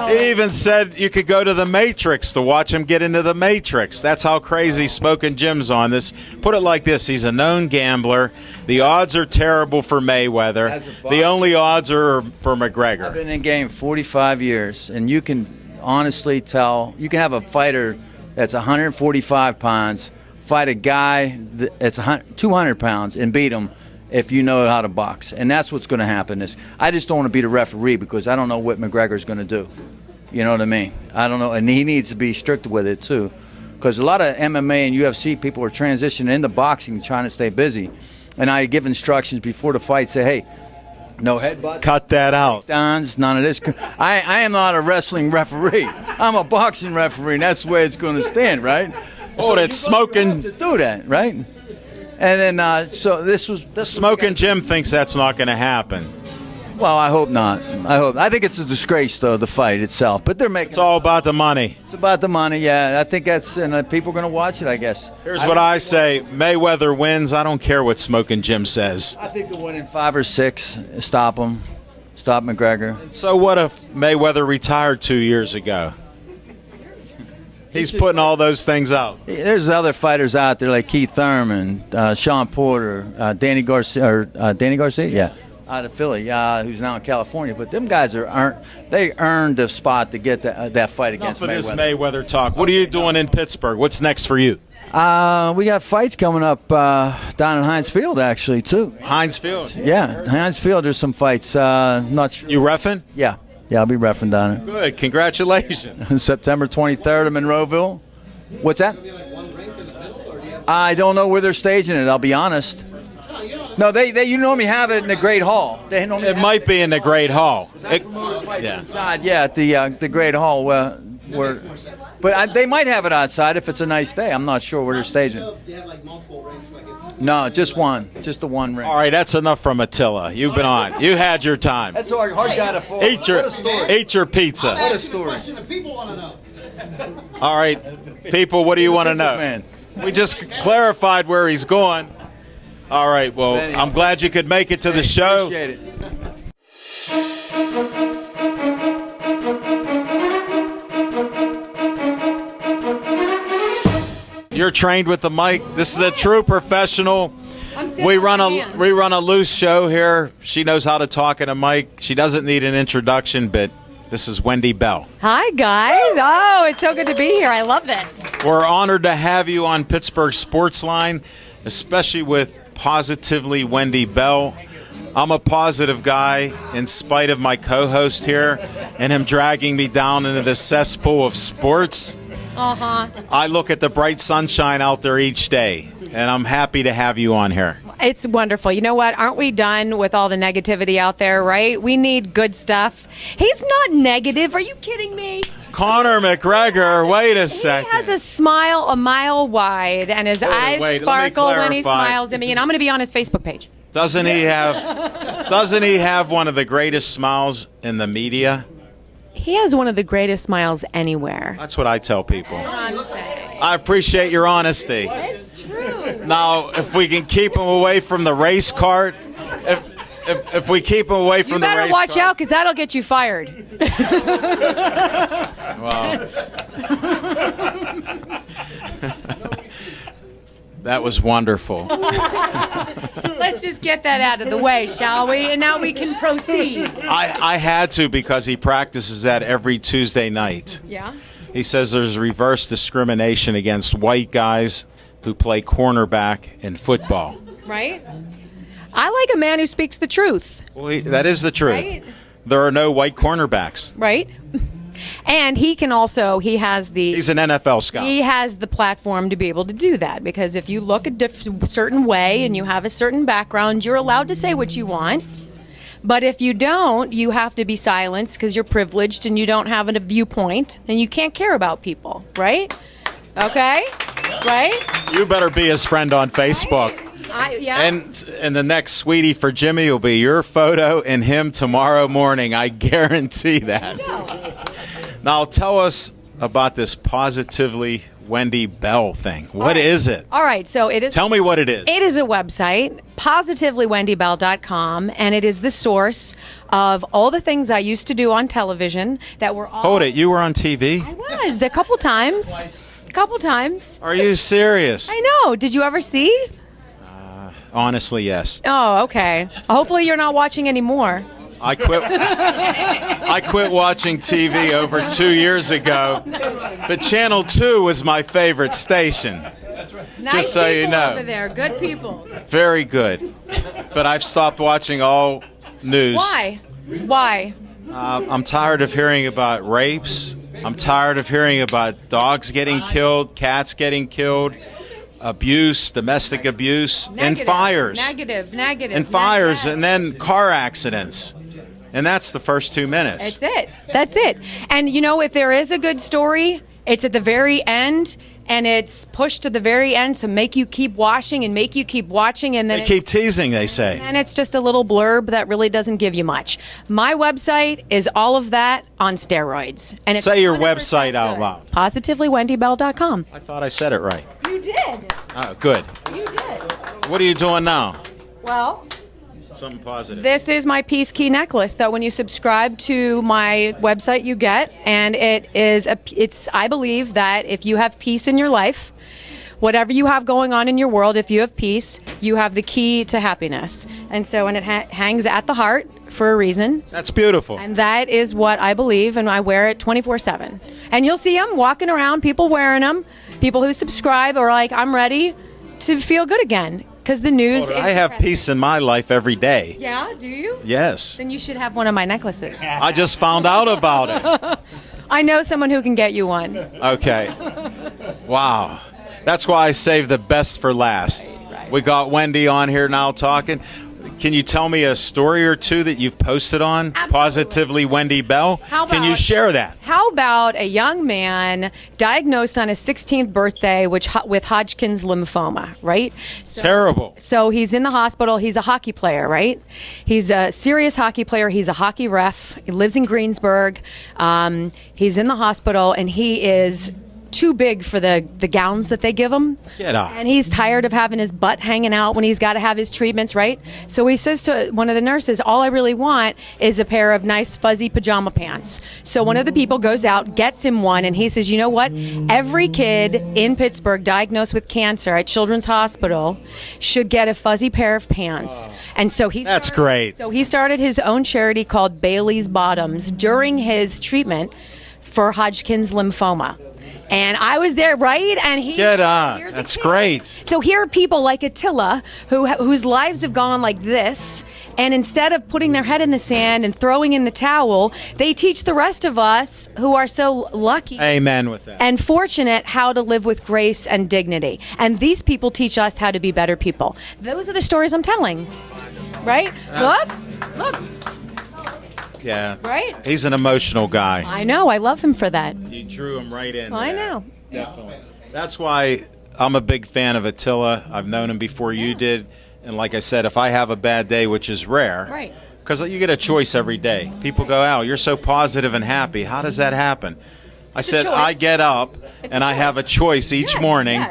He even said you could go to the Matrix to watch him get into the Matrix. That's how crazy Smokin' Jim's on this. Put it like this. He's a known gambler. The odds are terrible for Mayweather. The only odds are for McGregor. I've been in the game 45 years, and you can honestly tell. You can have a fighter that's 145 pounds fight a guy that's 200 pounds and beat him if you know how to box. And that's what's going to happen. I just don't want to be the referee because I don't know what McGregor's going to do. You know what I mean? I don't know. And he needs to be strict with it, too. Because a lot of MMA and UFC people are transitioning into boxing trying to stay busy. And I give instructions before the fight, say, hey, no headbutts. Cut that out. Downs, none of this. I am not a wrestling referee. I'm a boxing referee, and that's the way it's going to stand, right? Oh, so that's Smokin'. To do that, right? And then, so this Smokin' Jim thinks that's not going to happen. Well, I hope not. I think it's a disgrace, though, the fight itself. But they're making. It's all about the money. It's about the money, yeah. I think that's, and people are going to watch it, I guess. Here's what I say: Mayweather wins. I don't care what Smokin' Jim says. I think they'll win in 5 or 6. Stop him. Stop McGregor. So what if Mayweather retired 2 years ago? He's putting all those things out. There's other fighters out there like Keith Thurman, Sean Porter, Danny Garcia, yeah, out of Philly, who's now in California. But them guys they earned a spot to get that fight against Mayweather. Enough of this Mayweather talk. What are you doing in Pittsburgh? What's next for you? We got fights coming up down in Heinz Field, actually, too. Heinz Field. Yeah, Heinz Field, there's some fights. Not sure. You reffing? Yeah, I'll be reffing down there. Good. Congratulations. September 23rd in Monroeville. What's that? I don't know where they're staging it, I'll be honest. No, they you normally have it in the Great Hall. It might be in the Great Hall. Yeah. Inside, yeah, at the Great Hall. But they might have it outside if it's a nice day. I'm not sure where they're staging. No, just one. Just the one ring. All right, that's enough from Attila. You've been on. You had your time. That's hard guy to follow. Eat your pizza. What a story. All right, people, what do you want to know? Man. We just clarified where he's going. All right, well, I'm glad you could make it to the show. Appreciate it. You're trained with the mic. This is a true professional. We run a loose show here. She knows how to talk in a mic. She doesn't need an introduction, but this is Wendy Bell. Hi, guys. Oh, it's so good to be here. I love this. We're honored to have you on Pittsburgh Sportsline, especially with Positively Wendy Bell. I'm a positive guy in spite of my co-host here and him dragging me down into the cesspool of sports. I look at the bright sunshine out there each day, and I'm happy to have you on here. It's wonderful. You know what? Aren't we done with all the negativity out there, right? We need good stuff. He's not negative. Are you kidding me? Conor McGregor, wait a second. He has a smile a mile wide, and his eyes sparkle when he smiles at me, and I'm going to be on his Facebook page. Doesn't he have one of the greatest smiles in the media? He has one of the greatest smiles anywhere. That's what I tell people. I'm saying. I appreciate your honesty. It's true. Now, if we can keep him away from the race cart, if we keep him away from the race cart. You better watch out, because that'll get you fired. Wow. That was wonderful. Let's just get that out of the way, shall we? And now we can proceed. I had to, because he practices that every Tuesday night. Yeah? He says there's reverse discrimination against white guys who play cornerback in football. Right? I like a man who speaks the truth. Well, that is the truth. Right? There are no white cornerbacks. Right? And he can also, he's an NFL scout. He has the platform to be able to do that, because if you look a certain way and you have a certain background, you're allowed to say what you want. But if you don't, you have to be silenced because you're privileged and you don't have a viewpoint and you can't care about people, right? Okay? Right? You better be his friend on Facebook. Yeah. And the next sweetie for Jimmy will be your photo and him tomorrow morning. I guarantee that. Now tell us about this Positively Wendy Bell thing. What is it? All right, so it is. Tell me what it is. It is a website, positivelywendybell.com, and it is the source of all the things I used to do on television that were all. Hold it, you were on TV? I was, a couple times. Are you serious? I know. Did you ever see? Honestly, yes. Oh, okay. Hopefully you're not watching anymore. I quit watching TV over 2 years ago. But Channel 2 was my favorite station. Nice just so you know. over there. Good people. Very good. But I've stopped watching all news. Why? I'm tired of hearing about rapes. I'm tired of hearing about dogs getting killed, cats getting killed, abuse, domestic abuse, and fires. Negative. And fires, and then car accidents. And that's the first 2 minutes. That's it. And, you know, if there is a good story, it's at the very end, and it's pushed to the very end to make you keep watching and make you keep watching. And then they keep teasing, they say. And it's just a little blurb that really doesn't give you much. My website is all of that on steroids. And it's say your website out loud. PositivelyWendyBell.com. I thought I said it right. You did. Oh, good. You did. What are you doing now? Well, something positive. This is my Peace Key necklace that when you subscribe to my website you get, and I believe that if you have peace in your life, whatever you have going on in your world, if you have peace, you have the key to happiness. And so, and it hangs at the heart for a reason. That's beautiful. And that is what I believe, and I wear it 24/7. And you'll see them walking around, people wearing them, People who subscribe are like, I'm ready to feel good again because the news. I have peace in my life every day. Yeah, do you? Yes. Then you should have one of my necklaces. I just found out about it. I know someone who can get you one. Okay. Wow. That's why I saved the best for last. Right. We got Wendy on here now talking. Can you tell me a story or two that you've posted on? Absolutely. Positively Wendy Bell? How Can you about- share that? How about a young man diagnosed on his 16th birthday with Hodgkin's lymphoma, right? Terrible. So he's in the hospital. He's a hockey player, right? He's a serious hockey player. He's a hockey ref. He lives in Greensburg. He's in the hospital, and he is too big for the gowns that they give him. Get out. And he's tired of having his butt hanging out when he's got to have his treatments, right? So he says to one of the nurses, all I really want is a pair of nice fuzzy pajama pants. So one of the people goes out, gets him one, and he says, you know what? Every kid in Pittsburgh diagnosed with cancer at Children's Hospital should get a fuzzy pair of pants. And so That's great. So he started his own charity called Bailey's Bottoms during his treatment for Hodgkin's lymphoma. And I was there, right? And he Get on. here's a That's kid. great. So here are people like Attila whose lives have gone like this, and instead of putting their head in the sand and throwing in the towel, they teach the rest of us who are so lucky Amen with that. and fortunate how to live with grace and dignity. And these people teach us how to be better people. Those are the stories I'm telling. Right? Look. Yeah. Right? He's an emotional guy. I know. I love him for that. You drew him right in. I there. know. Definitely. That's why I'm a big fan of Attila. I've known him before you did. And like I said, if I have a bad day, which is rare, Right. because you get a choice every day. People go, "Oh, you're so positive and happy. How does that happen?" I said, choice. I get up It's and a I have a choice. choice each Yes, morning.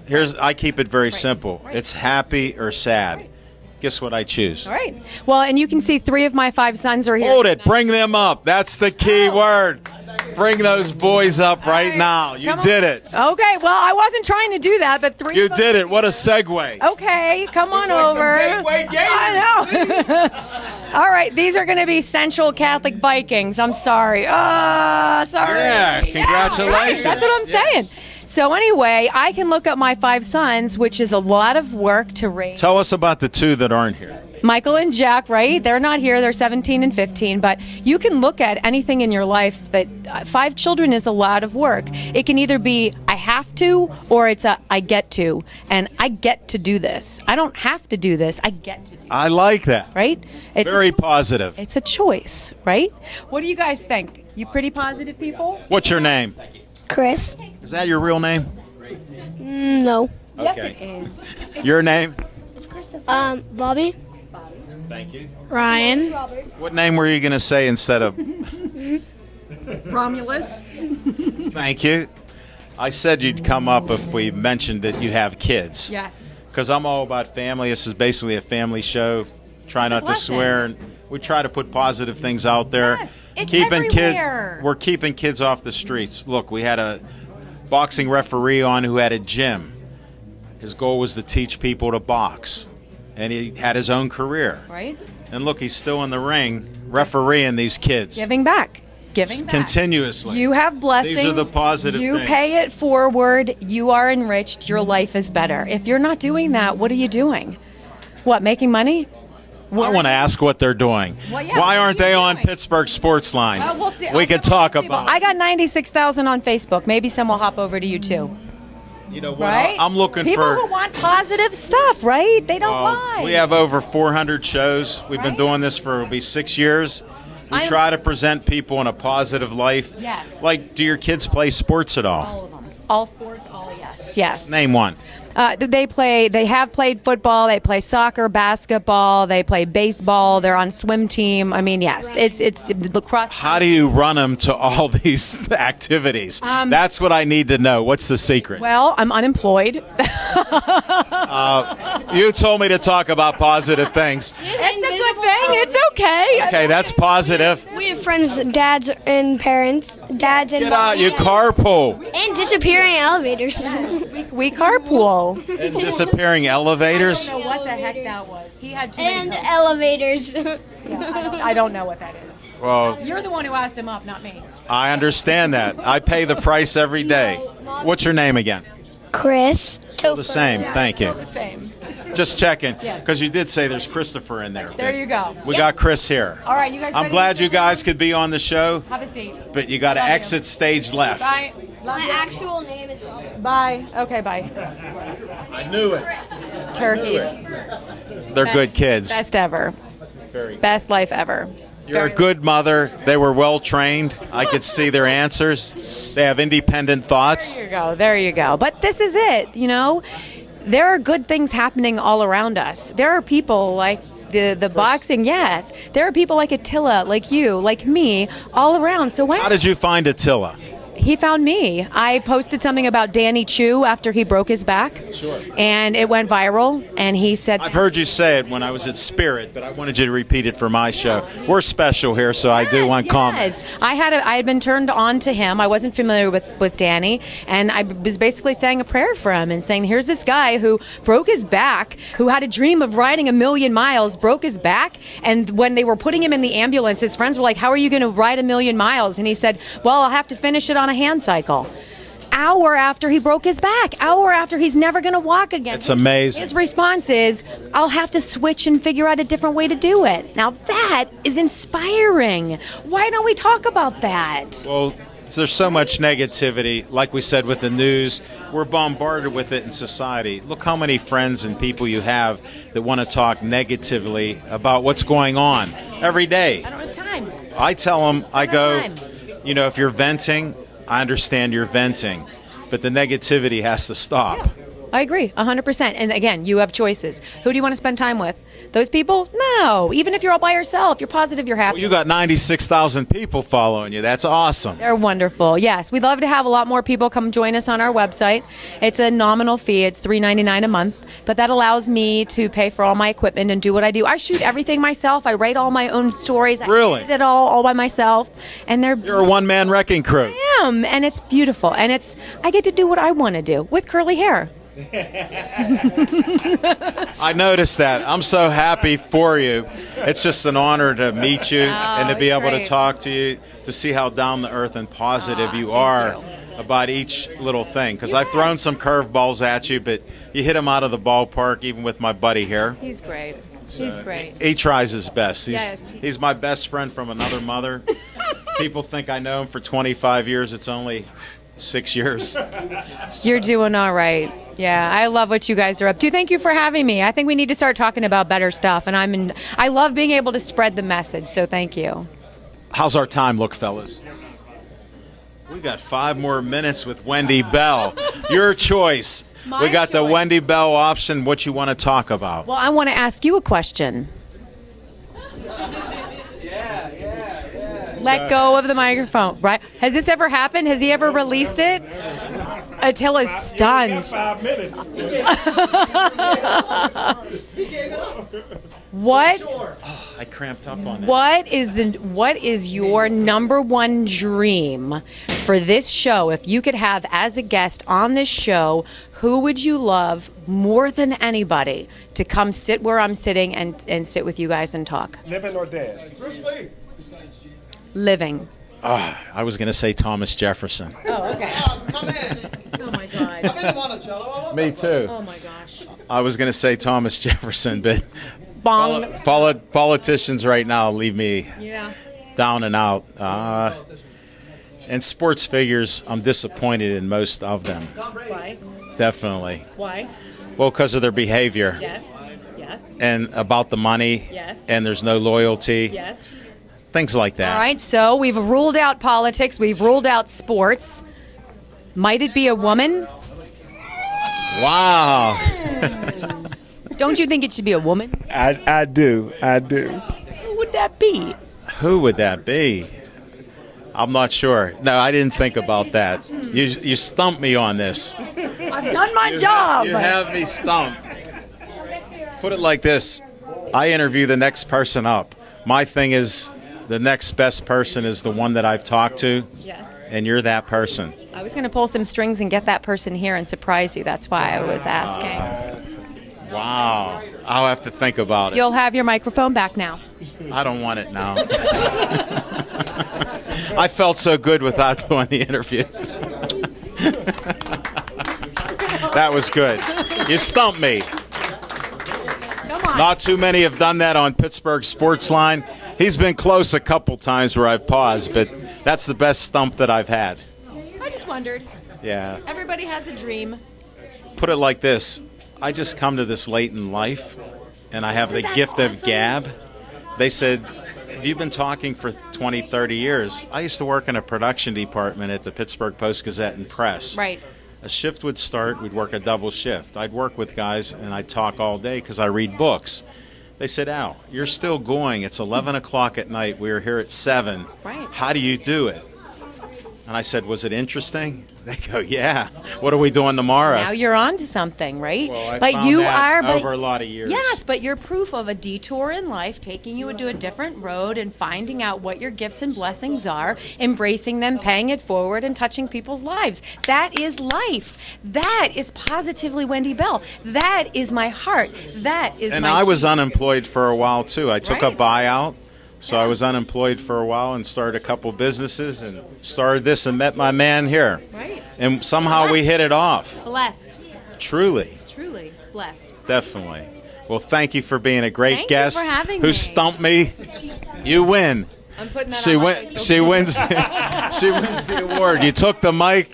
yes. I keep it very simple. right. It's happy or sad. Guess what I choose? All right. Well, and you can see 3 of my 5 sons are here. Hold it. Bring them up. That's the key word. Bring those boys up right right. now. You Come on. did it. Okay. Well, I wasn't trying to do that, but 3. You of them- did it. What a segue. Okay, come on like some over. gateway games. I know. All right, these are going to be Central Catholic Vikings. I'm sorry. Sorry. Yeah, congratulations. right, that's what I'm Yes. saying. So anyway, I can look up my 5 sons, which is a lot of work to raise. Tell us about the 2 that aren't here. Michael and Jack, right? They're not here. They're 17 and 15. But you can look at anything in your life that 5 children is a lot of work. It can either be I have to or it's a I get to. And I get to do this. I don't have to do this. I get to do it, I like that. right? It's Very positive. It's a choice, right? What do you guys think? You pretty positive people? What's your name? Chris? Is that your real name? No. Yes, Okay. it is. Your name? Bobby? Thank you. Ryan? What name were you going to say instead of? Romulus. Thank you. I said you'd come up if we mentioned that you have kids. Yes. Because I'm all about family. This is basically a family show. Try It's a not to blessing. swear. And we try to put positive things out there. Yes, it's keeping everywhere. We're keeping kids off the streets. Look, we had a boxing referee on who had a gym. His goal was to teach people to box. And he had his own career. Right? And look, he's still in the ring refereeing these kids. Giving back. Giving back. Continuously. You have blessings. These are the positive You things. pay it forward. You are enriched. Your life is better. If you're not doing that, what are you doing? What, making money? I want to ask what they're doing. Well, yeah, Why what aren't are you they on doing? Pittsburgh Sports Line? We'll see. We can talk Well, about I it. got 96,000 on Facebook. Maybe some will hop over to you too. You know what? Right? I'm looking People for. who want positive stuff, right? They don't lie. We have over 400 shows. We've been Right? doing this for it'll be 6 years. We I'm- try to present people in a positive life. Yes. Like, do your kids play sports at all? All of them. All sports, all yes. Yes. Name one. They have played football, they play soccer, basketball, they play baseball, they're on swim team. I mean, yes, it's lacrosse. How do you run them to all these activities? That's what I need to know. What's the secret? Well, I'm unemployed. You told me to talk about positive things. It's a good thing. It's okay. Okay, that's positive. We have friends, dads and parents, dads and Get out, you carpool. and disappearing elevators. We carpool. And disappearing elevators. I don't know what the heck that was. He had too and many. elevators. I don't know what that is. Well, You're the one who asked him up, not me. I understand that. I pay the price every day. What's your name again? Chris. Still the same. Thank you. The same. Just checking, Yes. because you did say there's Christopher in there. There you go. We got Chris here. All right, you guys. I'm ready glad to you guys could be on the show, have a seat. but you got to Love you. exit stage left. Bye. Love My you. actual name is Bye. Okay, bye. I knew it. Turkeys. They're good kids. Best ever. Very. Best life ever. You're a good mother. They were well trained. I could see their answers. They have independent thoughts. There you go. There you go. But this is it, you know. There are good things happening all around us. There are people like the boxing, yes. There are people like Attila, like you, like me, all around. So why? How did you find Attila? He found me. I posted something about Danny Chu after he broke his back. Sure. And it went viral. And he said, I've heard you say it when I was at Spirit, but I wanted you to repeat it for my show. We're special here, so I do want comments. Yes. I had been turned on to him. I wasn't familiar with Danny, and I was basically saying a prayer for him and saying, here's this guy who broke his back, who had a dream of riding 1,000,000 miles, broke his back, and when they were putting him in the ambulance, his friends were like, how are you going to ride 1,000,000 miles? And he said, well, I'll have to finish it on a hand cycle. Hour after he broke his back, hour after he's never going to walk again. It's amazing. His response is, I'll have to switch and figure out a different way to do it. Now that is inspiring. Why don't we talk about that? Well, there's so much negativity. Like we said with the news, we're bombarded with it in society. Look how many friends and people you have that want to talk negatively about what's going on every day. I don't have time. I tell them, I go, time. you know, if you're venting, I understand you're venting, but the negativity has to stop. I agree, 100%. And again, you have choices. Who do you want to spend time with? Those people? No. Even if you're all by yourself, you're positive, you're happy. Well, you got 96,000 people following you. That's awesome. They're wonderful. Yes, we'd love to have a lot more people come join us on our website. It's a nominal fee. It's $3.99 a month, but that allows me to pay for all my equipment and do what I do. I shoot everything myself. I write all my own stories. Really? I edit it all by myself, and they're. You're a one-man wrecking crew. I am, and it's beautiful, and I get to do what I want to do with curly hair. I noticed that. I'm so happy for you. It's just an honor to meet you and to be it's able to great. talk to you, to see how down the earth and positive you are about each little thing. Because I've thrown some curveballs at you, but you hit them out of the ballpark, even with my buddy here. He's great. He's great. He tries his best. Yes. He's my best friend from another mother. People think I know him for 25 years. It's only 6 years. You're doing all right. Yeah, I love what you guys are up to. Thank you for having me. I think we need to start talking about better stuff, and I love being able to spread the message, so thank you. How's our time look, fellas? We got 5 more minutes with Wendy Bell. Your choice. We got the choice. Wendy Bell option. What you want to talk about? Well, I want to ask you a question. Let go of the microphone, right? Has this ever happened? Has he ever released it? Attila's stunned. 5 minutes. What? I cramped up on that. What is your number one dream for this show? If you could have as a guest on this show, who would you love more than anybody to come sit where I'm sitting and sit with you guys and talk? Living or dead? Living. I was going to say Thomas Jefferson. Oh, okay. Come in. Oh my God. I've been to Monticello. Me too. Oh my gosh. I was going to say Thomas Jefferson, but Bong. politicians right now leave me Yeah. down and out. And sports figures, I'm disappointed in most of them. Why? Definitely. Why? Well, because of their behavior. Yes. Yes. And about the money. Yes. And there's no loyalty. Yes. Things like that. All right, so we've ruled out politics. We've ruled out sports. Might it be a woman? Wow. Don't you think it should be a woman? I do. Who would that be? Who would that be? I'm not sure. No, I didn't think about that. You stumped me on this. I've done my job. You have me stumped. Put it like this. I interview the next person up. My thing is the next best person is the one that I've talked to, Yes. and you're that person. I was going to pull some strings and get that person here and surprise you. That's why I was asking. Wow. I'll have to think about it. You'll have your microphone back now. I don't want it now. I felt so good without doing the interviews. That was good. You stumped me. Come on. Not too many have done that on Pittsburgh Sportsline. He's been close a couple times where I've paused, but that's the best stump that I've had. I just wondered. Yeah. Everybody has a dream. Put it like this. I just come to this late in life, and I have the gift of gab. They said, have you been talking for 20, 30 years? I used to work in a production department at the Pittsburgh Post-Gazette and Press. Right. A shift would start, we'd work a double shift. I'd work with guys, and I'd talk all day because I read books. They said, Al, you're still going. It's 11 o'clock at night. We were here at 7. Right. How do you do it? And I said, was it interesting? They go, yeah. What are we doing tomorrow? Now you're on to something, right? Well, I but found you that are but, over a lot of years. Yes, but you're proof of a detour in life, taking you into a different road and finding out what your gifts and blessings are, embracing them, paying it forward, and touching people's lives. That is life. That is positively Wendy Bell. That is my heart. That is and my I was key. unemployed for a while, too. I took a Right. buyout, so I was unemployed for a while and started a couple businesses and started this and met my man here. Right. And somehow we hit it off. Blessed. Truly. Truly blessed. Definitely. Well, thank you for being a great Thank you guest. for having who me. stumped me. You win. I'm putting that She on my win. Facebook. She wins. She wins the award. You took the mic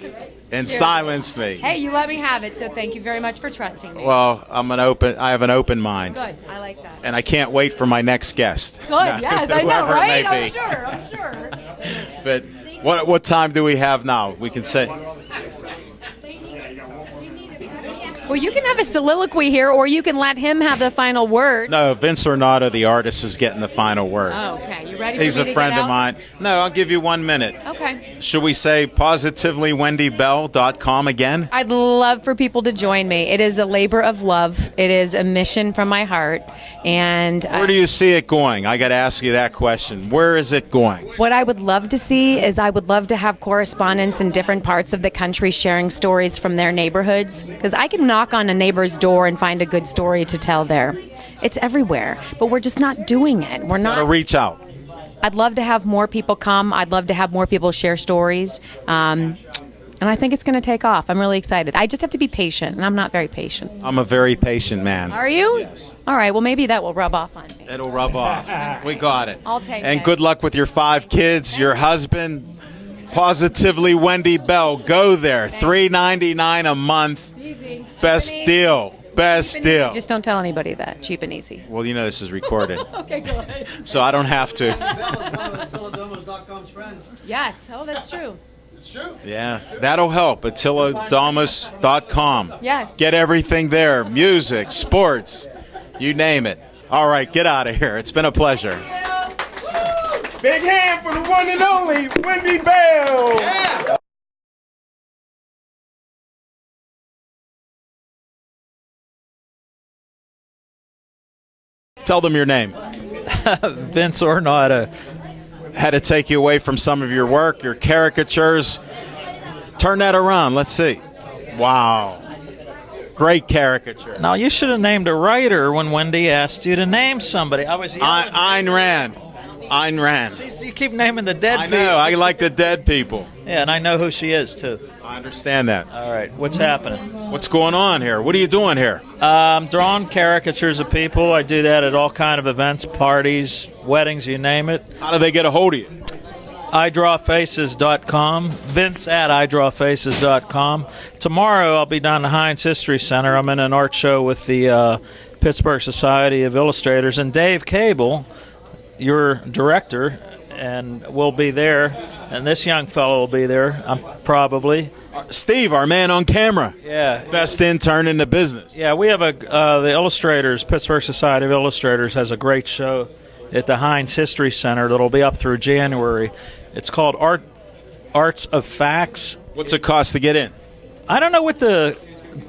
and silenced me. Hey, you let me have it, so thank you very much for trusting me. Well, I have an open mind, Good. I like that. and I can't wait for my next guest. Good. Yes, I know, Whoever it right? may I'm be. sure. I'm sure. But what time do we have now? We can say. Well, you can have a soliloquy here, or you can let him have the final word. No, Vince Ornato, the artist, is getting the final word. Oh, okay. You ready for He's me a to friend get of out? mine. No, I'll give you 1 minute. Okay. Should we say positivelywendybell.com again? I'd love for people to join me. It is a labor of love. It is a mission from my heart. And Where do you see it going? I got to ask you that question. Where is it going? what I would love to see is I would love to have correspondents in different parts of the country sharing stories from their neighborhoods. Because I can knock on a neighbor's door and find a good story to tell there. It's everywhere, but we're just not doing it. We're Got to not. reach out. I'd love to have more people come. I'd love to have more people share stories. And I think it's going to take off. I'm really excited. I just have to be patient, and I'm not very patient. I'm a very patient man. Are you? Yes. All right, well, maybe that will rub off on me. It'll rub off. We got it. I'll take And it. good luck with your 5 kids, your husband. Positively Wendy Bell. Go there. $3.99 a month. Easy. Best deal. Best Cheap and easy. deal. Just don't tell anybody that. Cheap and easy. Well, you know this is recorded, Okay, good. so I don't have to. Yes. Oh, that's true. Yeah, that'll help. AttilaDamas.com. Yes. Get everything there. Music, sports, you name it. All right, get out of here. It's been a pleasure. Big hand for the one and only Wendy Bell. Tell them your name. Vince Ornato. Had to take you away from some of your work, your caricatures. Turn that around. Let's see. Wow. Great caricature. Now, you should have named a writer when Wendy asked you to name somebody. I was yelling. Ayn Rand. Ayn Rand. You keep naming the dead I people. know. I like the dead people. Yeah, and I know who she is, too. I understand that. All right, what's happening? What's going on here? What are you doing here? I'm drawing caricatures of people. I do that at all kind of events, parties, weddings, you name it. How do they get a hold of you? iDrawFaces.com. Vince at iDrawFaces.com. Tomorrow I'll be down at Heinz History Center. I'm in an art show with the Pittsburgh Society of Illustrators. And Dave Cable, your director, and will be there. And this young fellow will be there, probably. Steve, our man on camera. Yeah. Best intern in the business. Yeah, we have the illustrators, Pittsburgh Society of Illustrators has a great show at the Heinz History Center that'll be up through January. It's called Arts of Facts. What's it cost to get in? I don't know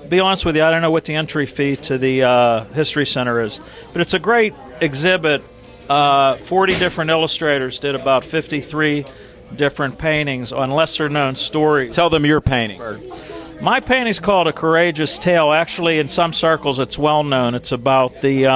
be honest with you, I don't know what the entry fee to the History Center is. But it's a great exhibit. 40 different illustrators did about 53 different paintings on lesser-known stories. Tell them your painting. My painting's called A Courageous Tale. Actually, in some circles, it's well known. It's about the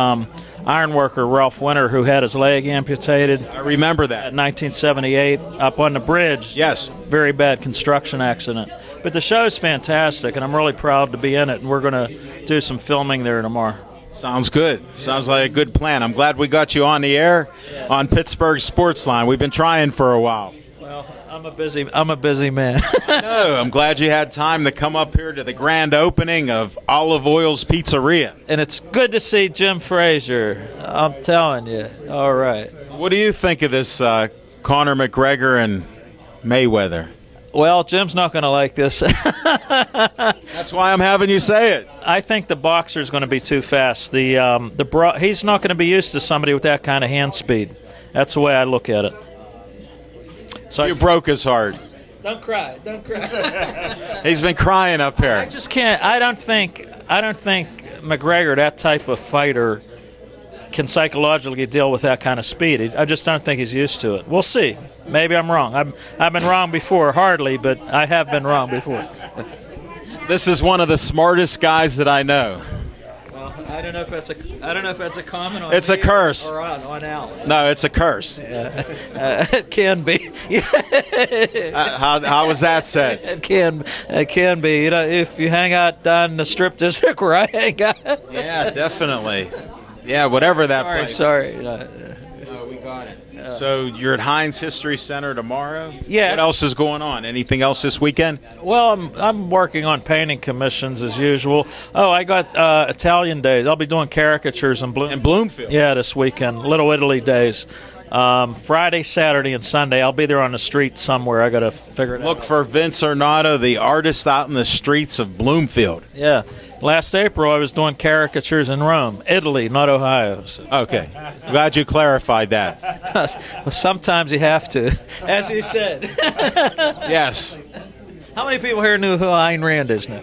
ironworker Ralph Winter who had his leg amputated. I remember that. In 1978, up on the bridge. Yes. Very bad construction accident. But the show's fantastic, and I'm really proud to be in it, and we're going to do some filming there tomorrow. Sounds good. Sounds like a good plan. I'm glad we got you on the air on Pittsburgh Sports Line. We've been trying for a while. Well, I'm a busy man. No, I'm glad you had time to come up here to the grand opening of Olive Oil's Pizzeria. And it's good to see Jim Frazier. I'm telling you. All right. What do you think of this Conor McGregor and Mayweather? Well, Jim's not going to like this. That's why I'm having you say it. I think the boxer's going to be too fast. He's not going to be used to somebody with that kind of hand speed. That's the way I look at it. So you broke his heart. Don't cry. Don't cry. He's been crying up here. I just can't. I don't think McGregor, that type of fighter, can psychologically deal with that kind of speed. I just don't think he's used to it. We'll see. Maybe I'm wrong. I've been wrong before, hardly, but I have been wrong before. This is one of the smartest guys that I know. Well, I don't know if that's a comment on it's a curse or on Al. No, it's a curse. It can be. How was that said? It can be. You know, if you hang out down the strip district where I hang out. Yeah, definitely. Yeah, whatever that place. Sorry. No, we got it. So you're at Heinz History Center tomorrow? Yeah. What else is going on? Anything else this weekend? Well, I'm working on painting commissions as usual. Oh, I got Italian days. I'll be doing caricatures in Bloomfield. Yeah, this weekend. Little Italy days. Friday, Saturday, and Sunday. I'll be there on the street somewhere. I got to figure it out. Look for Vince Ornato, the artist out in the streets of Bloomfield. Yeah. Last April, I was doing caricatures in Rome, Italy, not Ohio. So. Okay. Glad you clarified that. Well, sometimes you have to, as you said. Yes. How many people here knew who Ayn Rand is now?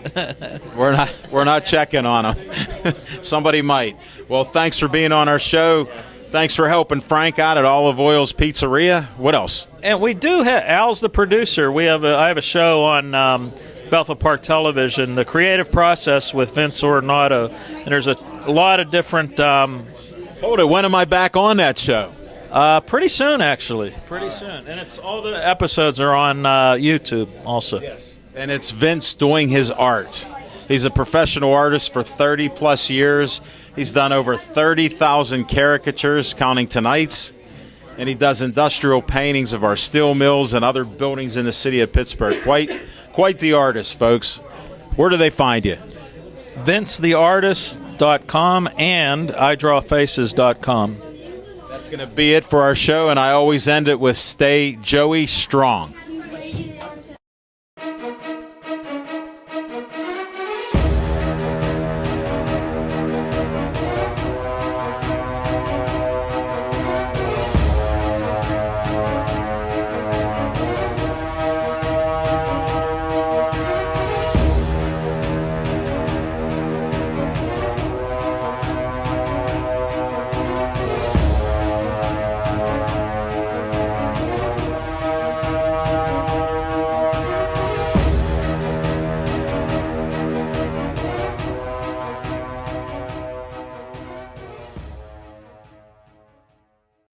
We're not checking on them. Somebody might. Well, thanks for being on our show. Thanks for helping Frank out at Olive Oil's Pizzeria. What else? And we do have Al's the producer. I have a show on Bethel Park Television, The Creative Process with Vince Ornato. And there's a lot of different. Hold it. When am I back on that show? Pretty soon, actually. Pretty soon. And it's all the episodes are on YouTube also. Yes. And it's Vince doing his art. He's a professional artist for 30-plus years. He's done over 30,000 caricatures, counting tonight's. And he does industrial paintings of our steel mills and other buildings in the city of Pittsburgh. Quite the artist, folks. Where do they find you? VinceTheArtist.com and IDrawFaces.com. That's going to be it for our show, and I always end it with Stay Joey Strong.